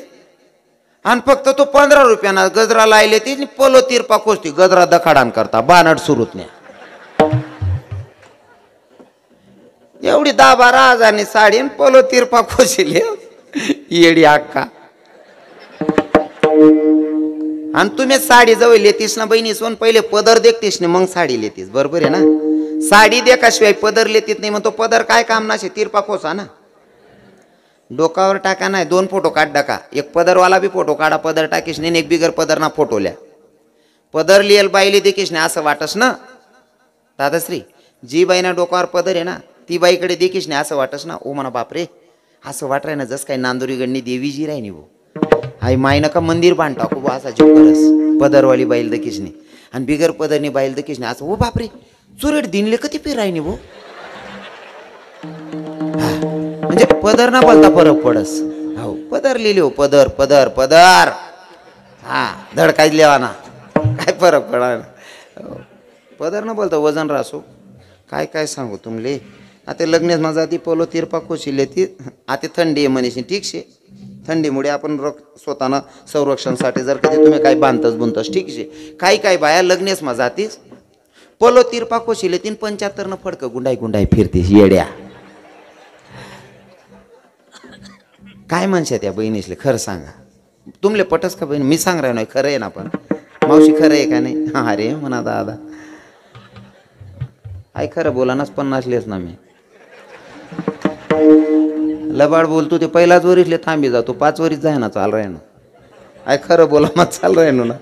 आणि फक्त तो 15 रुपयाना गजरा लायले ती पोलो तिरपा कोसती गजरा दखाडान करता बानड सुरूत नाही. एवढी 10-12 हजारांनी साडी आणि पोलो तिरपा कोशिले येडी अक्का. आणि तुम्ही साडी जवळ लेतीस ना बहिणी सोन, पहिले पदर देखतीस ना मग साडी लेतीस. बरोबर आहे ना. साडी देकाशिवाय पदर लेतीत नाही, मग तो पदर काय काम नाशे तिरपा कोसा ना. डोकावर टाका नाही, 2 फोटो काढ टाका. एक पदरवाला बी फोटो काढा, पदर टाकीस नाही, एक बिगर पदर ना फोटो ल्या. पदर लियल बाईले देखीस नाही असं वाटस ना दादाश्री. जी बाईना डोकावर पदर आहे ना ती बाईकडे देखीस नाही असं वाटस ना. ओ म्हणा बापरे असं वाट राही ना जस काही नांदुरी गडनी देवीजी राही भो. आई माय नका मंदिर बांध टाकू बा असा जीव करस. पदरवाली बाईल देखीस नाही आणि बिगर पदरनी बाईल देखीस नाही असं. ओ बापरे चुरेट दिनले कधी पे राही भो. म्हणजे पदर ना बोलता फरक पडस. हो पदर लिहिले हो, पदर पदर पदर. हा धड काय लेवा ना काय फरक पडा. पदर ना बोलता वजन रासो. काय काय सांगू तुमले. आता लग्नेच माझा ती पोलो तिरपा कोशिले ती. आता थंडी आहे म्हणेशी ठीक शे. थंडीमुळे आपण स्वतःना संरक्षणासाठी जर कधी तुम्ही काय बांधतस बुंतस ठीक शे. काही काही बाया लग्नेच माझा तीच पोलो तिरपा कोशिले तीन 75 न फडक गुंडाई गुंडाई फिरतीस येड्या. काय म्हणशा त्या बहिणीसले खरं सांगा. तुमले पटस का बहीण. मी सांग राह नाही खरं आहे ना. पण मावशी खरं आहे का नाही. हा रे म्हणा दादा आई खरं बोला नाच 50 लेस ना. मी लबाड बोलतो ते पहिलाच वरीसले थांबी जातो 5 वरीस जाय ना चाल राय ना. आय खरं बोला मग चाल राय ना.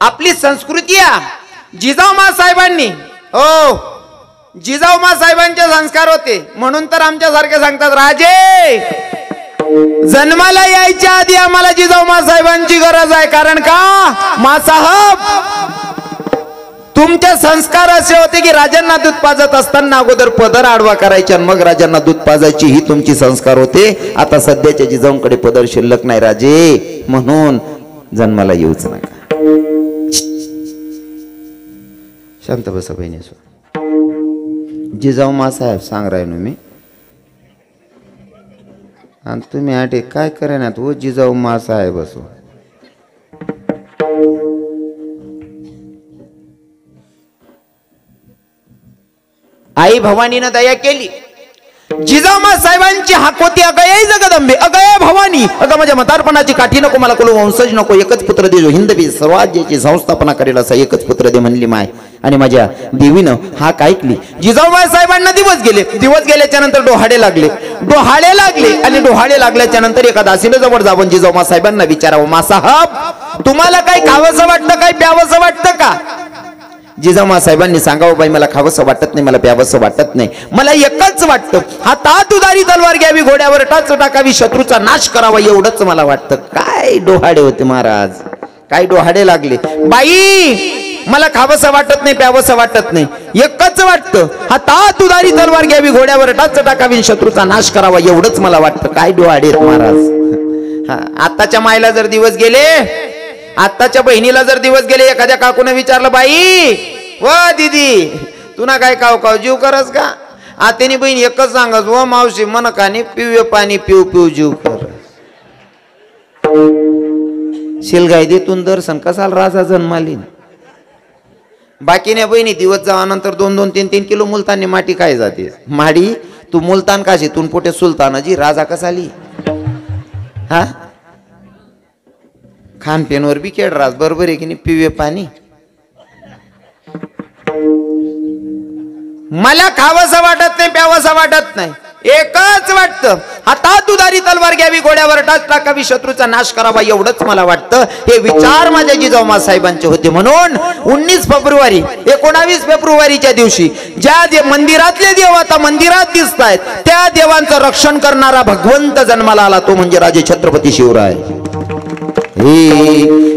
आपली संस्कृती जिजाऊमा साहेबांनी हो जिजाऊमा साहेबांचे संस्कार होते म्हणून तर आमच्या सारखे सांगतात राजे जन्माला यायच्या आधी आम्हाला जिजाऊमा साहेबांची गरज आहे. कारण का मासाहेब तुमचे संस्कार असे होते की राजांना दूध पाजत असताना अगोदर पदर आडवा करायचे आणि मग राजांना दूध पाजायची ही तुमची संस्कार होते. आता सध्याच्या जिजाऊंकडे पदर शिल्लक नाही राजे म्हणून जन्माला येऊच नका. शांत बसा बहिणी. जिजाऊ मासाहेब सांग राय मी आणि तुम्ही आटे काय करेनात वो जिजाऊ मासाहेब असो. आई भवानीनं दया केली. जिजाऊमा साहेबांची हाक होती अगये जगदंबे अगये भवानी. अगं माझ्या म्हातारपणाची काठी नको मला कुल वंशज नको. एकच पुत्र दे जो हिंदवी स्वराज्याची संस्थापना करेल असा एकच पुत्र दे म्हणली माय. आणि माझ्या देवीनं हाक ऐकली. जिजाऊमा साहेबांना दिवस गेल्याच्या नंतर डोहाडे लागले आणि डोहाडे लागल्याच्या नंतर एका दासीने जवळ जाऊन जिजाऊमा साहेबांना विचारावं मासाहेब तुम्हाला काही खावंसं वाटतं काही प्यावंसं वाटतं का. जिजाऊमा साहेबांनी सांगावं बाई मला खावंसं वाटत नाही मला प्यावंसं वाटत नाही. मला एकच वाटतं हातात उदारी तलवार घ्यावी घोड्यावर टाच टाकावी शत्रूचा नाश करावा एवढंच मला वाटतं. काय डोहाडे होते महाराज काय डोहाडे लागले. बाई मला खावंसं वाटत नाही प्यावंसं वाटत नाही एकच वाटतं हातात उदारी तलवार घ्यावी घोड्यावर टाच टाकावी शत्रूचा नाश करावा एवढंच मला वाटतं. काय डोहाडे महाराज. आताच्या मायला जर दिवस गेले आत्ताच्या बहिणीला जर दिवस गेले एखाद्या काकूने विचारलं बाई व दीदी तुना काय काव काव जीव करस का. आतेनी बहीण एकच सांगस व मावशी मन कानी पिवे पाणी पिऊ पिऊ जीव कर. शिलगाई देतून दर्शन कसाल राजा जन्माली. बाकीने बहिणी दिवस जावानंतर 2-2, 3-3 किलो मुलतानी माटी काय जाते. माडी तू मुलतान काशी तून पोटे सुलतानाजी राजा कसाली. हा खानपेनवर बी खेळ राज बरोबर आहे की नाही. पिवे पाणी मला खावंसं वाटत नाही प्यावंसं वाटत नाही एकच वाटतं हातात उदारी तलवार घ्यावी घोड्यावर टाच टाकावी शत्रूचा नाश करावा एवढंच मला वाटतं. हे विचार माझ्या जिजाऊमा साहेबांचे होते. म्हणून 19 फेब्रुवारी 19 फेब्रुवारीच्या दिवशी ज्या मंदिरातले देव आता मंदिरात दिसत आहेत त्या देवांचं रक्षण करणारा भगवंत जन्माला आला तो म्हणजे राजे छत्रपती शिवराय.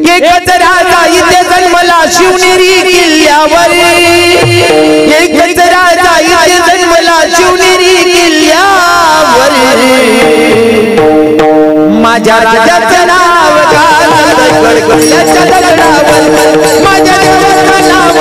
एकच राजा इथे जन्मला शिवनेरी किल्ल्यावर एकच राजा इथे जन्मला शिवनेरी किल्ल्यावर माझ्या राजाचं नाव गडगडल्याच्या दगडावर माझ्या राजाचं नाव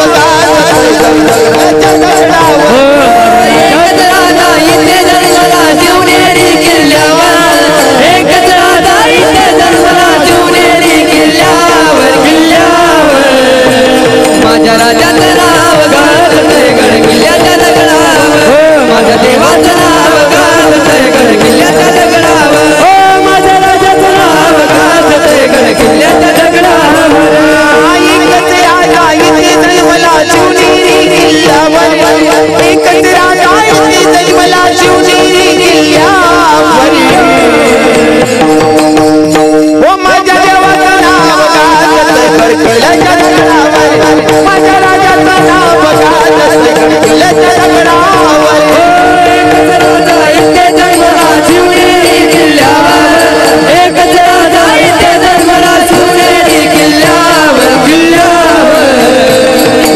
एकच राजा येते जन्मला शिवनेरी किल्ल्यावर ओ माझ्या देवाचं नाव गाजत कडकिल्ल्याच्या दगडावर माझ्या राजाचं नाव गाजत कडकिल्ल्याच्या दगडावर एकच राजा येते जन्मला शिवनेरी किल्ल्यावर एकच राजा येते जन्मला शिवनेरी किल्ल्यावर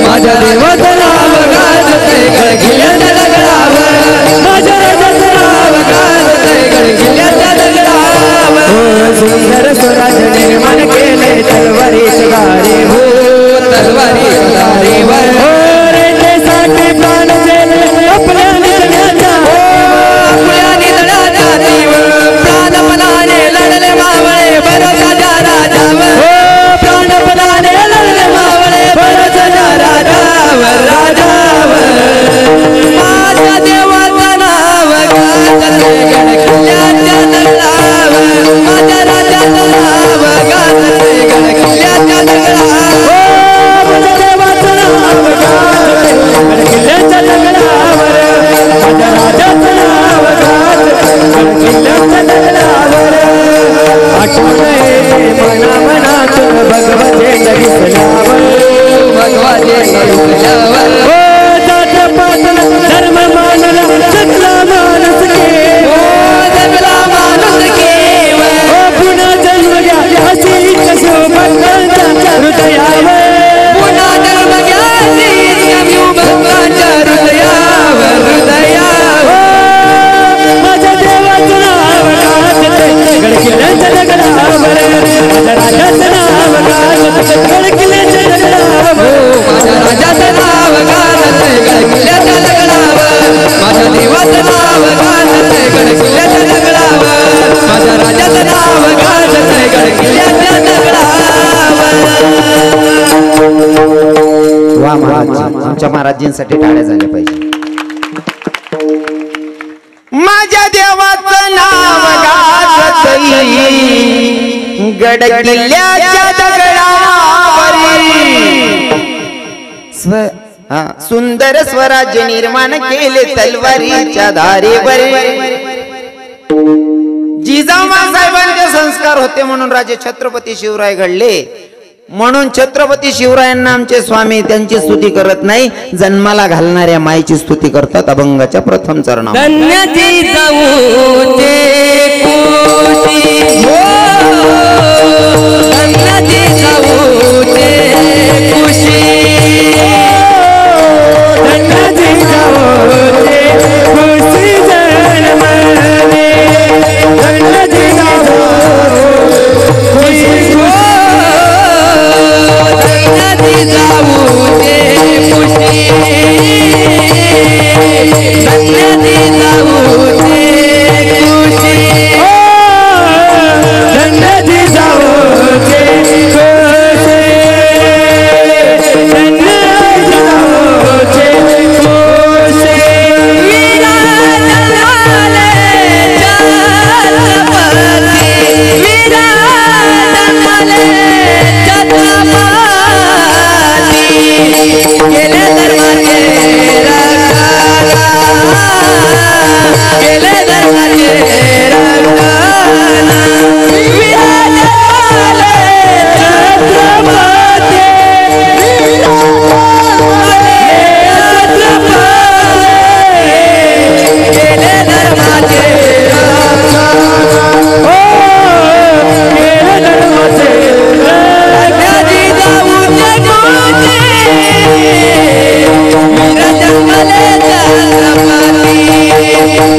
माझ्या देवाचं नाव गाजतंय कडकिल्ल्याच्या दगडावर माझ्या राजाचं नाव गाजतंय कडकिल्ल्याच्या दगडावर सुंदर स्वराज निर्माण केले तलवारीचे गारे हो तलवारीच्या गारेवर रेतेसाठी प्राण दिले आपल्या निधड्याच्या आपल्या निधड्याच्या देव प्राणपणाने लढले मावळे भरोसाच्या राजावर प्राणपणाने लढले मावळे भरोसाच्या राजावर माझ्या देवाचं नाव गाजतंय कडकिल्ल्याच्या दगडावर माझ्या राजाचं नाव गाजतंय कडकिल्ल्याच्या दगडावर माझ्या देवाचं नाव गाजतंय कडकिल्ल्याच्या दगडावर माझ्या राजाचं नाव गाजतंय कडकिल्ल्याच्या दगडावर आठवण येते मनातून भगवाचे दिसल्यावर भगवाचे दिसल्यावर जात पातळ धर्म मानला जगला माणूस केव जगला माणूस केव पुन्हा जन्म घ्या अशी शोभकांच्या हृदयावर पुन्हा जन्म घ्या अशी शोभकांच्या हृदयावर माझ्या देवाचं नाव गाजतंय कडकिल्ल्याच्या दगडावर माझ्या राजाचं नाव गाजतंय कडकिल्ल्याच्या दगडावर माझ्या राजाचं नाव गाजतंय कडकिल्ल्याच्या दगडावर माझ्या देवाचं नाव गाजतंय कडकिल्ल्याच्या दगडावर माझ्या राजाचं नाव गाजतंय कडकिल्ल्याच्या दगडावर वा महाराज आमच्या महाराजींसाठी टाळ्या झाल्या पाहिजे माझ्या देवाचं नाव गाजतंय गड किल्ल्याच्या दगडावर सुंदर स्वराज्य निर्माण केले तलवारीच्या धारेवर जिजाऊ साहेबांचे संस्कार होते म्हणून राजे छत्रपती शिवराय घडले म्हणून छत्रपती शिवरायांना आमचे स्वामी त्यांची स्तुती करत नाही जन्माला घालणाऱ्या माईची स्तुती करतात अभंगाच्या प्रथम चरणावर धन्य जिजाऊ ते खुशी हो धन्य जिजाऊ ते खुशी धन्य जिजाऊ ते खुशी जन्मले धन्य जिजाऊ खुशी जिजाऊ ते खुशी धन्य जिजाऊ ते खुशी धन्य जिजाऊ ते खुशी धन्य जिजाऊ ते खुशी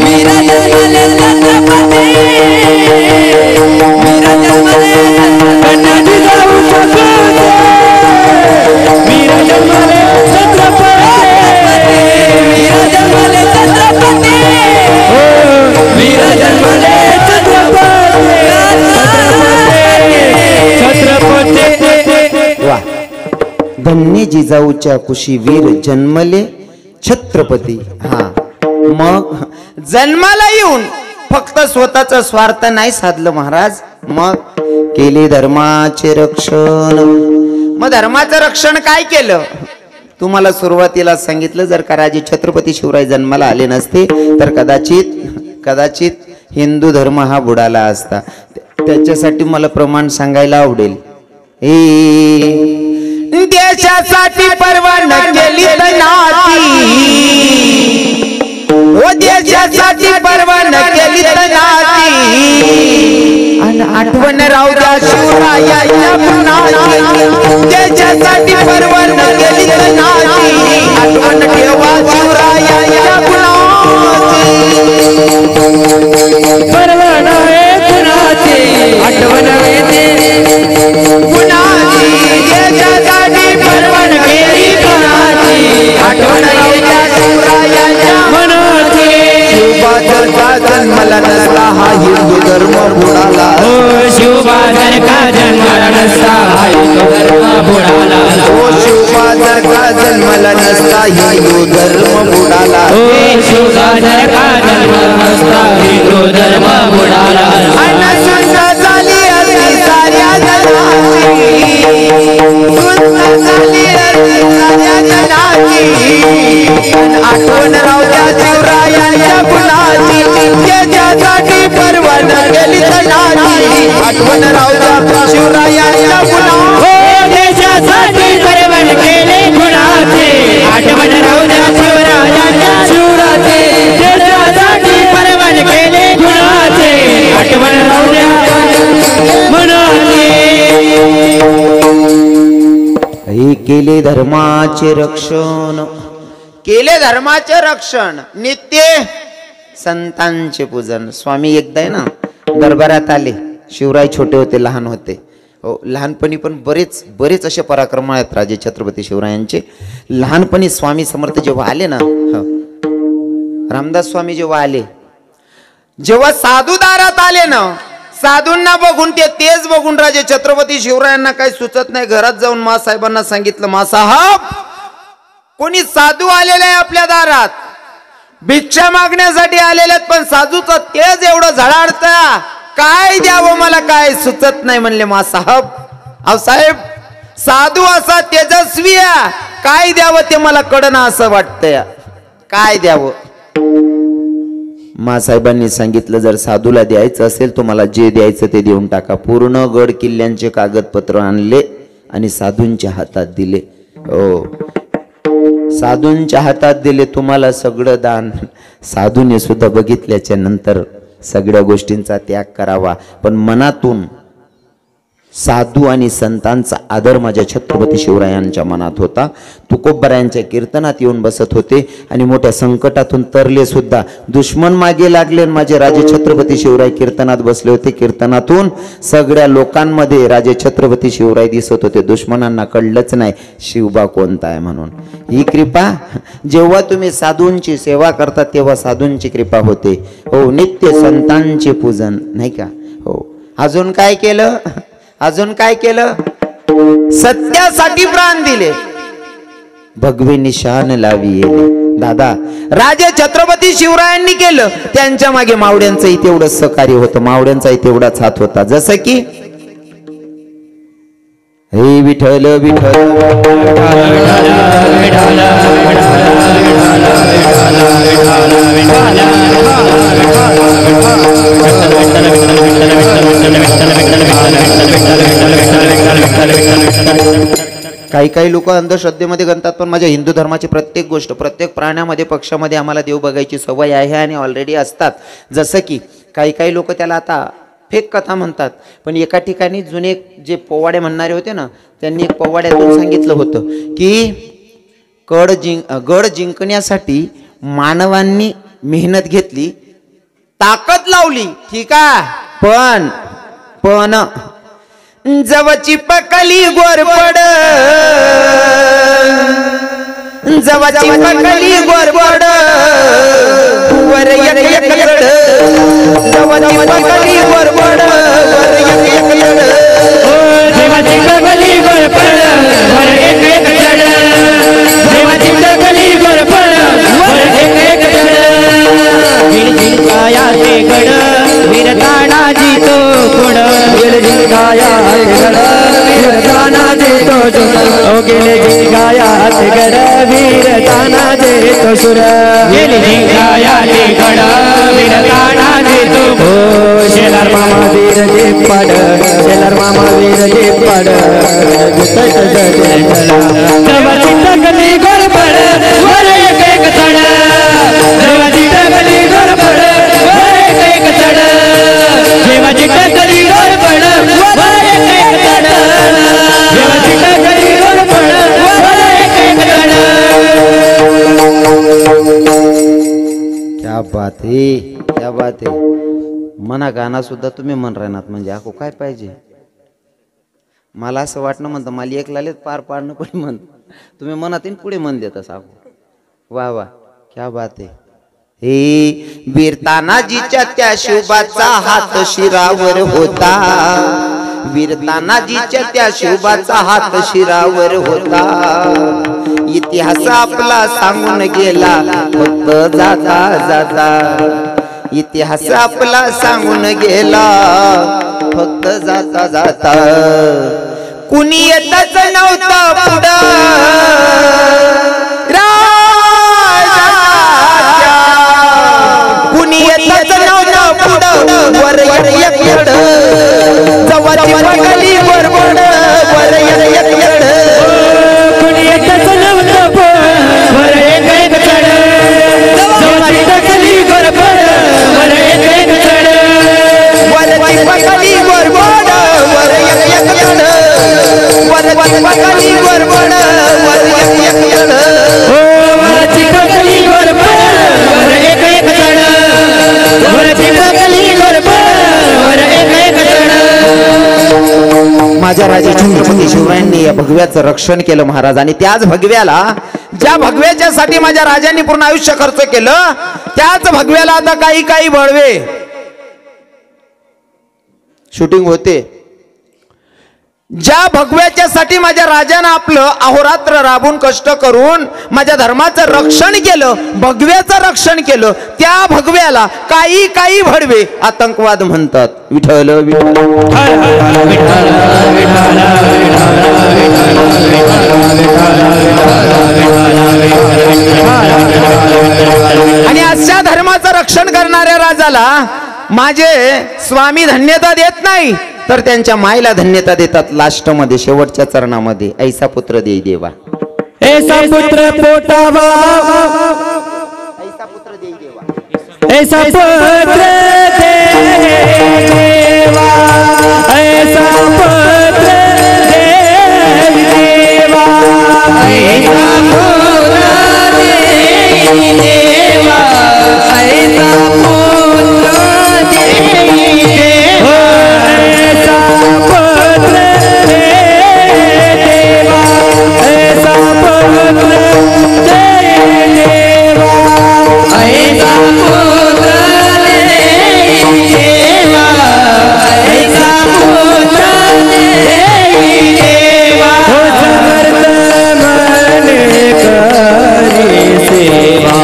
वीरा जन्माले छत्रपती वीरा जन्माले छत्रपती गेले दरबारचे गेले दरबारचे धन्य जिजाऊच्या कुशी वीर जन्मले छत्रपती हा मग जन्माला येऊन फक्त स्वतःचा स्वार्थ नाही साधलं महाराज मग केले धर्माचे रक्षण मग धर्माचं रक्षण काय केलं तुम्हाला सुरुवातीला सांगितलं, जर का राजे छत्रपती शिवराय जन्माला आले नसते तर कदाचित हिंदू धर्म हा बुडाला असता. त्याच्यासाठी मला प्रमाण सांगायला आवडेल. देशासाठी पर्वा न केली तर नाती, ओ देशासाठी पर्वा न केली तर नाती, आठवण राहू द्या शिवरायाच्या गुणाची. देशासाठी पर्वा न केली तर नाती, आठवण ठेवा शिवरायाच्या गुणाची. पर्वा नव्हे गुणाची, आठवण येते गुणाची. देशासाठी पर्वा न केली गुणाची, आठवण येते शिवरायाच्या मनाची. शिवबा जर का जन्माला नसता हा हिंदू धर्म बुडाला. ओ शिवबा जर का जन्माला नसता हा हिंदू धर्म बुडाला. ओ शिवबा जर का जन्माला नसता हिंदू धर्म बुडाला. ओ शिवबा जर का जन्माला नसता हिंदू धर्म बुडाला. सुंदर झाली असती साऱ्या जगाची, सुंदर झाली असती साऱ्या जगाची. आठवण राहू द्या शिवरायाच्या गुणाची. त्याच्यासाठी पर्वा न केली तर नाती, आठवण राहू द्या शिवरायाच्या गुणाची. हो देशासाठी पर्वा न केली गुणाची, आठवण राहू द्या शिवरायाच्या शिवराचे. देशासाठी पर्वा न केली गुणाची, आठवण राहू द्या मनाची. हे केले धर्माचे रक्षण, केले धर्माचे रक्षण, नित्य संतांचे पूजन. स्वामी एकदा आहे ना दरबारात आले. शिवराय छोटे होते, लहान होते. हो, लहानपणी पण बरेच असे पराक्रम आहेत राजे छत्रपती शिवरायांचे. लहानपणी स्वामी समर्थ जेव्हा आले ना, रामदास स्वामी जेव्हा आले, जेव्हा साधू दारात आले ना, साधूंना बघून तेच बघून राजे छत्रपती शिवरायांना काही सुचत नाही. घरात जाऊन मासाहेबांना सांगितलं, मासाहेब कोणी साधू आलेले आहे आपल्या दारात, भिक्षा मागण्यासाठी आलेले आहेत, पण साधूचं तेज एवढं झळाळतं, काय द्यावं मला काय सुचत नाही म्हणले मासाहेब. अहो साहेब, साधू असा तेजस्वी आहे, काय द्यावं ते मला कळना असं वाटतंय, काय द्यावं. मासाहेबांनी सांगितलं, जर साधूला द्यायचं असेल तुम्हाला जे द्यायचं ते देऊन टाका. पूर्ण गड किल्ल्यांचे कागदपत्र आणले आणि साधूंच्या हातात दिले. हो, साधूंच्या हातात दिले. तुम्हाला सगळं दान. साधूने सुद्धा बघितल्याच्या नंतर सगळ्या गोष्टींचा त्याग करावा, पण मनातून साधू आणि संतांचा आदर माझ्या छत्रपती शिवरायांच्या मनात होता. तुकोबरायांच्या कीर्तनात येऊन बसत होते आणि मोठ्या संकटातून तरले सुद्धा. दुश्मन मागे लागले, माझे राजे छत्रपती शिवराय कीर्तनात बसले होते. कीर्तनातून सगळ्या लोकांमध्ये राजे छत्रपती शिवराय दिसत होते. दुश्मनांना कळलंच नाही शिवबा कोणता आहे म्हणून. ही कृपा जेव्हा तुम्ही साधूंची सेवा करता तेव्हा साधूंची कृपा होते. हो, नित्य संतांचे पूजन, नाही का. हो, अजून काय केलं, अजून काय केलं, सत्यासाठी प्राण दिले, भगवे निशान लावी. दादा राजे छत्रपती शिवरायांनी केलं, त्यांच्या मागे मावड्यांचंही तेवढंच सहकार्य होतं, मावड्यांचाही तेवढाच हात होता. जसं की हे विठ्ठल विठ्ठल काही लोक अंधश्रद्धेमध्ये गणतात, पण माझ्या हिंदू धर्माची प्रत्येक गोष्ट, प्रत्येक प्राण्यामध्ये पक्षामध्ये आम्हाला देव बघायची सवय आहे आणि ऑलरेडी असतात. जसं की काही लोक त्याला आता फेक कथा म्हणतात, पण एका ठिकाणी जुने जे पोवाडे म्हणणारे होते ना, त्यांनी एक पोवाड्यातून सांगितलं होतं की गड जिंकण्यासाठी मानवांनी मेहनत घेतली, ताकद लावली, ठीक आहे, पण जवची पकली गोरपड, जवची पकली गोरपड, वर एक लड, जवची पकली गोरपड, वर एक लड, देवाची पकली गोरपड, वर एक लड, देवाची पकली गोरपड, वर एक लड. जिंकाया ते गड, वीरताना जीतो गुड, जिंकाया ते गड, वीरताना जीतो गुड, ओ गेले जिंकाया गड वीर तानाचे तो सुर गेली जिंकायाचे गड वीर तानाचे तो हो शेलार मामा वीर जे पड शेलार मामा वीर जे पड जवाची टकली गडबड वर एक एक चढ जवाची टकली गडबड वर एक एक चढ जेवाची टकली गडबड वर एक एक चढ जेवाची टकली गडबड वर एक एक चढ क्या बात है, क्या बात है. मना गाणं सुद्धा तुम्ही म्हण राहणार म्हणजे आको काय पाहिजे. मला असं वाटणं म्हणतं मला एक लालेत पार पाडणं कोणी म्हण तुम्ही मनातून पुढे मन देता साको. वा वा क्या बात आहे. हे वीर तानाजीच्या त्या शिवबाचा हात शिरावर होता. वीर तानाजीच्या त्या शिवबाचा हात शिरावर होता. इतिहास आपला सांगून गेला फक्त जाता जाता. इतिहास आपला सांगून गेला फक्त जाता जाता. कुणी येतच नव्हतं पुढं राजाच्या. कुणी येतच नव्हतं पुढं वर एक येड जवाची पगली बरबड वर एक येड. कुणी येतच नव्हतं पुढं वर एक एक चढ जवाची टकली गडबड वर एक एक चढ वरची पगली बरबड वर एक एक येड. वरची पगली बरबड वर एक एक येड. वरची टकली गडबड वर एक एक चढ वरची टकली गडबड वर एक एक चढ. माझ्या राजा छत्रपती शिवरायांनी या भगव्याचं रक्षण केलं महाराज. आणि त्याच भगव्याला ज्या भगव्याच्या साठी माझ्या राजांनी पूर्ण आयुष्य खर्च केलं त्याच भगव्याला आता काही काही बळवे शूटिंग होते. ज्या भगव्याच्या साठी माझ्या राजानं आपलं अहोरात्र राबून कष्ट करून माझ्या धर्माचं रक्षण केलं भगव्याचं रक्षण केलं त्या भगव्याला काही काही भडवे आतंकवाद म्हणतात. विठ्ठल विठ्ठल आणि अशा धर्माचं रक्षण करणाऱ्या राजाला माझे स्वामी धन्यता देत नाही तर त्यांच्या मायला धन्यता देतात. लास्ट मध्ये शेवटच्या चरणामध्ये ऐसा पुत्र दे देवा. ऐसा पुत्र पोटावा ऐसा पुत्र दे देवा. ऐसा पुत्र देवा ऐसा पुत्र देवा ऐसा पुत्र देवा ऐसा पुत्र देवा ऐसा पुत्र देवा ऐसा पुत्र देवा ऐसा पुत्र देवा ऐसा पुत्र देवा समर्थ मन करे सेवा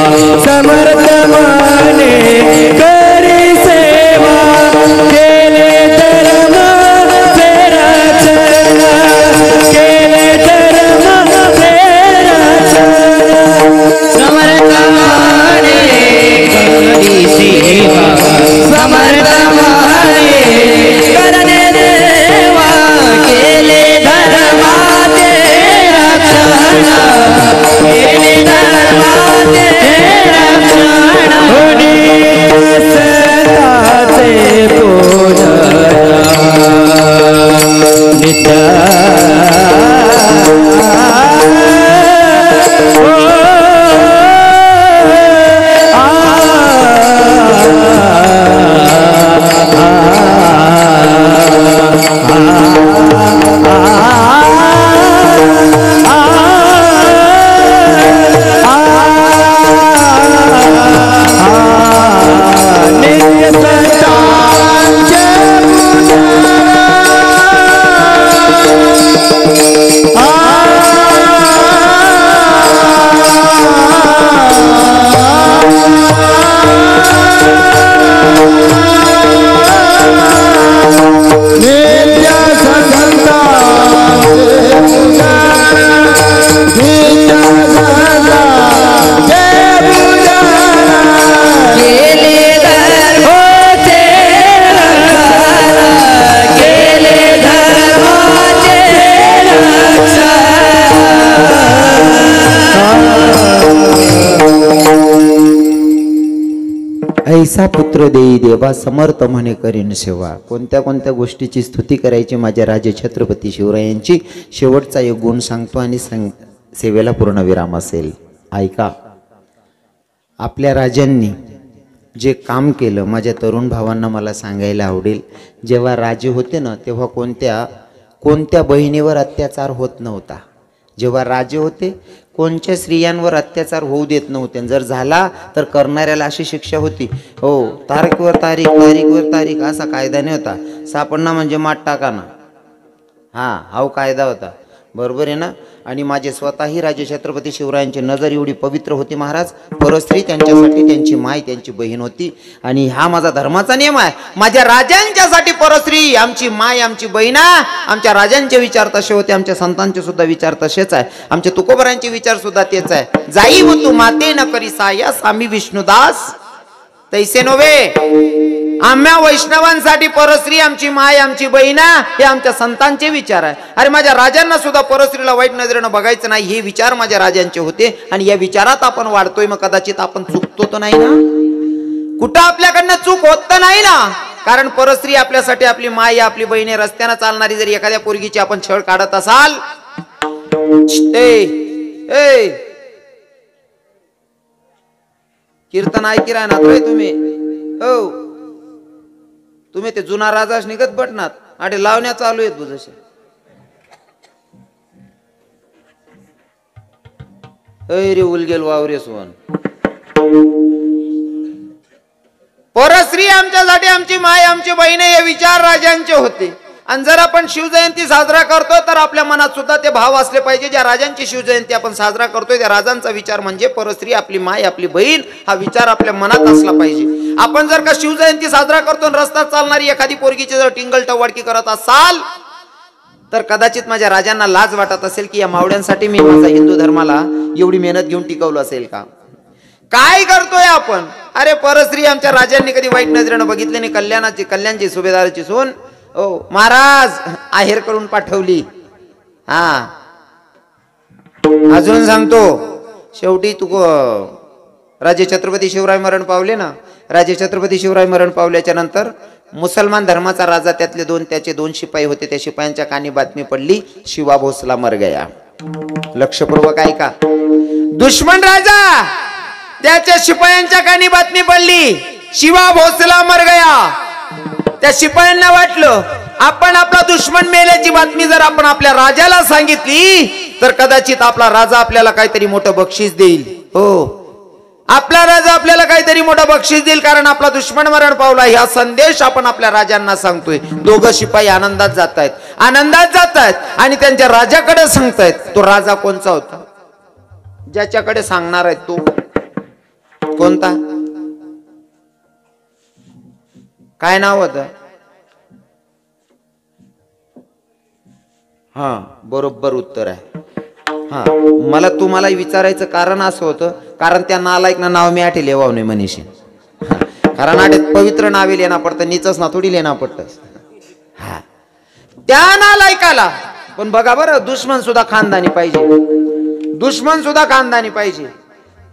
जैसा पुत्र देई देवा समर्थ म्हणे करीन सेवा. कोणत्या कोणत्या गोष्टीची स्तुती करायची माझ्या राजे छत्रपती शिवरायांची, शेवटचा एक गुण सांगतो आणि सेवेला पूर्णविराम असेल. ऐका, आपल्या राजांनी जे काम केलं माझ्या तरुण भावांना मला सांगायला आवडेल. जेव्हा राजे होते ना तेव्हा कोणत्या बहिणीवर अत्याचार होत नव्हता. जेव्हा राजे होते कोणत्या स्त्रियांवर अत्याचार होऊ देत नव्हते. जर झाला तर करणाऱ्याला अशी शिक्षा होती. हो, तारीखवर तारीख, तारीखवर तारीख असा कायदा नाही होता. सापडणं म्हणजे मात टाकाना, हा कायदा होता. बरोबर आहे ना. आणि माझे स्वतःही राजे छत्रपती शिवरायांची नजर एवढी पवित्र होती महाराज. परस्त्री त्यांच्यासाठी त्यांची माय त्यांची बहीण होती. आणि हा माझा धर्माचा नियम आहे. माझ्या राजांच्यासाठी परस्त्री आमची माय आमची बहिणा. आमच्या राजांचे विचार तसे होते, आमच्या संतांचे सुद्धा विचार तसेच आहे, आमच्या तुकोबरांचे विचार सुद्धा तेच आहे. जाई व तू माते न करी सायस आम्ही विष्णुदास तैसे नव्हे. आम्हा वैष्णवांसाठी परस्त्री आमची माय आमची बहिणा हे आमच्या संतांचे विचार आहे. अरे माझ्या राजांना सुद्धा परस्त्रीला वाईट नजरेनं बघायचं नाही हे विचार माझ्या राजांचे होते. आणि या विचारात आपण वाढतोय, मग कदाचित आपण चुकतो तर नाही ना. कुठं आपल्याकडनं चूक होत तर नाही ना. कारण परस्त्री आपल्यासाठी आपली माय आपली बहिणी. रस्त्यानं चालणारी जर एखाद्या पोरगीची आपण छळ काढत असाल, कीर्तन ऐकी राहणार तुम्ही. हो, तुम्ही ते जुना राजास निघत बटनात आडे लावण्या चालू आहेत तुझ्याशी. रे उलगेल वावरे सोन. परस्त्री आमच्यासाठी आमची माय आमची बहीण हे विचार राजांचे होते. आणि जर आपण शिवजयंती साजरा करतो तर आपल्या मनात सुद्धा ते भाव असले पाहिजे. ज्या राजांची शिवजयंती आपण साजरा करतोय त्या राजांचा विचार म्हणजे परस्त्री आपली माय आपली बहीण हा विचार आपल्या मनात असला पाहिजे. आपण जर का शिवजयंती साजरा करतो आणि रस्त्यात चालणारी एखादी पोरगीची जर टिंगल टवाडकी करत असाल तर कदाचित माझ्या राजांना लाज वाटत असेल की या मावड्यांसाठी मी माझा हिंदू धर्माला एवढी मेहनत घेऊन टिकवलं असेल का. काय करतोय आपण. अरे परस्त्री आमच्या राजांनी कधी वाईट नजरेनं बघितले नाही. कल्याणची सुभेदाराची सून ओ महाराज आहेर करून पाठवली. हा अजून सांगतो, शेवटी तू राजे छत्रपती शिवराय मरण पावले ना. राजे छत्रपती शिवराय मरण पावल्याच्या नंतर मुसलमान धर्माचा राजा त्याचे दोन शिपाई होते. त्या शिपायांच्या कानी बातमी पडली, शिवा भोसला मर गया. लक्षपूर्वक ऐका. दुश्मन राजा त्याच्या शिपायांच्या कानी बातमी पडली, शिवा भोसला मर गया. त्या शिपायांना वाटलं आपण आपला दुश्मन मेल्याची बातमी जर आपण आपल्या राजाला सांगितली तर कदाचित आपला राजा आपल्याला काहीतरी मोठं बक्षीस देईल. हो, आपला राजा आपल्याला काहीतरी मोठं बक्षीस देईल कारण आपला दुश्मन मरण पावला. हा संदेश आपण आपल्या राजांना सांगतोय. दोघं शिपाई आनंदात जात आहेत आणि त्यांच्या राजाकडे सांगतायत. तो राजा कोणचा होता ज्याच्याकडे सांगणार आहे तो कोणता, काय नाव होतं. हा बरोबर उत्तर आहे. हा मला तुम्हाला विचारायचं कारण असं होतं कारण त्या नालायकना नाव मी आठे लेवाव नाही मनीषी. कारण आठे पवित्र नावे लेना पडतं, नीचच ना थोडी लेना पडतं. हा त्या नालायकाला पण बघा बरं, दुश्मन सुद्धा खानदानी पाहिजे.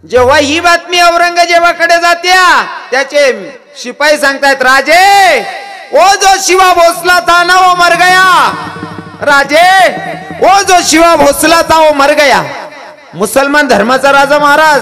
जेव्हा ही बातमी औरंगजेबाकडे जात्या त्याचे शिपाई सांगतायत, राजे ओ जो शिवा भोसला था ना वो मर गया. राजे ओ जो शिवा भोसला था वो मर गया. मुसलमान धर्माचा राजा महाराज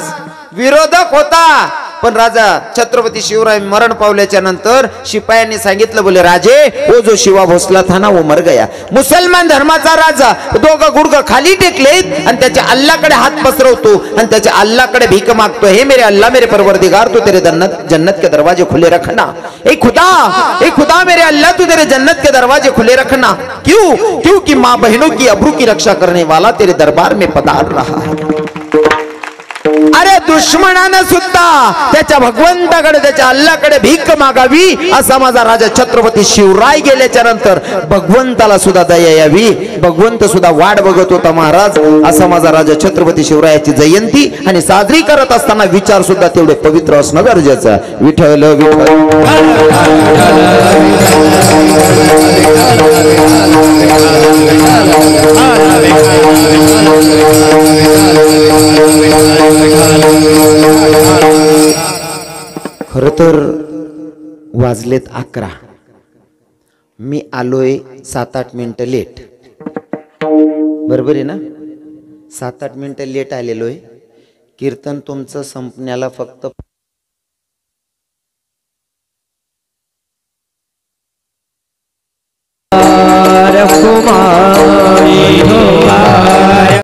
विरोधक होता पण राजा छत्रपती शिवराय मरण पावल्याच्या नंतर शिपायांनी सांगितलं, बोले राजे ओ जो शिवा भोसला था ना वो मर गया. मुसलमान धर्माचा राजा दोघं गुडघं खाली टेकलेत आणि त्याच्या अल्लाकडे हात पसरवतो आणि त्याच्या अल्लाकडे भीक मागतो, हे मेरे अल्लाह मेरे परवरदिगार तू तेरे जन्नत के दरवाजे खुले रखना. ए खुदा मेरे अल्लाह तू तेरे जन्नत के दरवाजे खुले रखना. क्योंकि माँ बहनों की अब्रू की रक्षा करने वाला तेरे दरबार में पधार रहा है. अरे दुश्मनानं सुद्धा त्याच्या भगवंताकडे त्याच्या अल्लाकडे भीक मागावी असा माझा राजा छत्रपती शिवराय गेल्याच्या नंतर भगवंताला सुद्धा दया यावी. भगवंत सुद्धा वाट बघत होता महाराज. असा माझा राजा छत्रपती शिवरायाची जयंती आणि साजरी करत असताना विचार सुद्धा तेवढे पवित्र असणं गरजेचं आहे. विठ्ठल खरं तर 11. मी आलोय 7-8 मिनिटं लेट. बरोबर आहे ना? 7-8 मिनिटं लेट आलेलो आहे. कीर्तन तुमचं संपण्याला फक्त कुमारी हो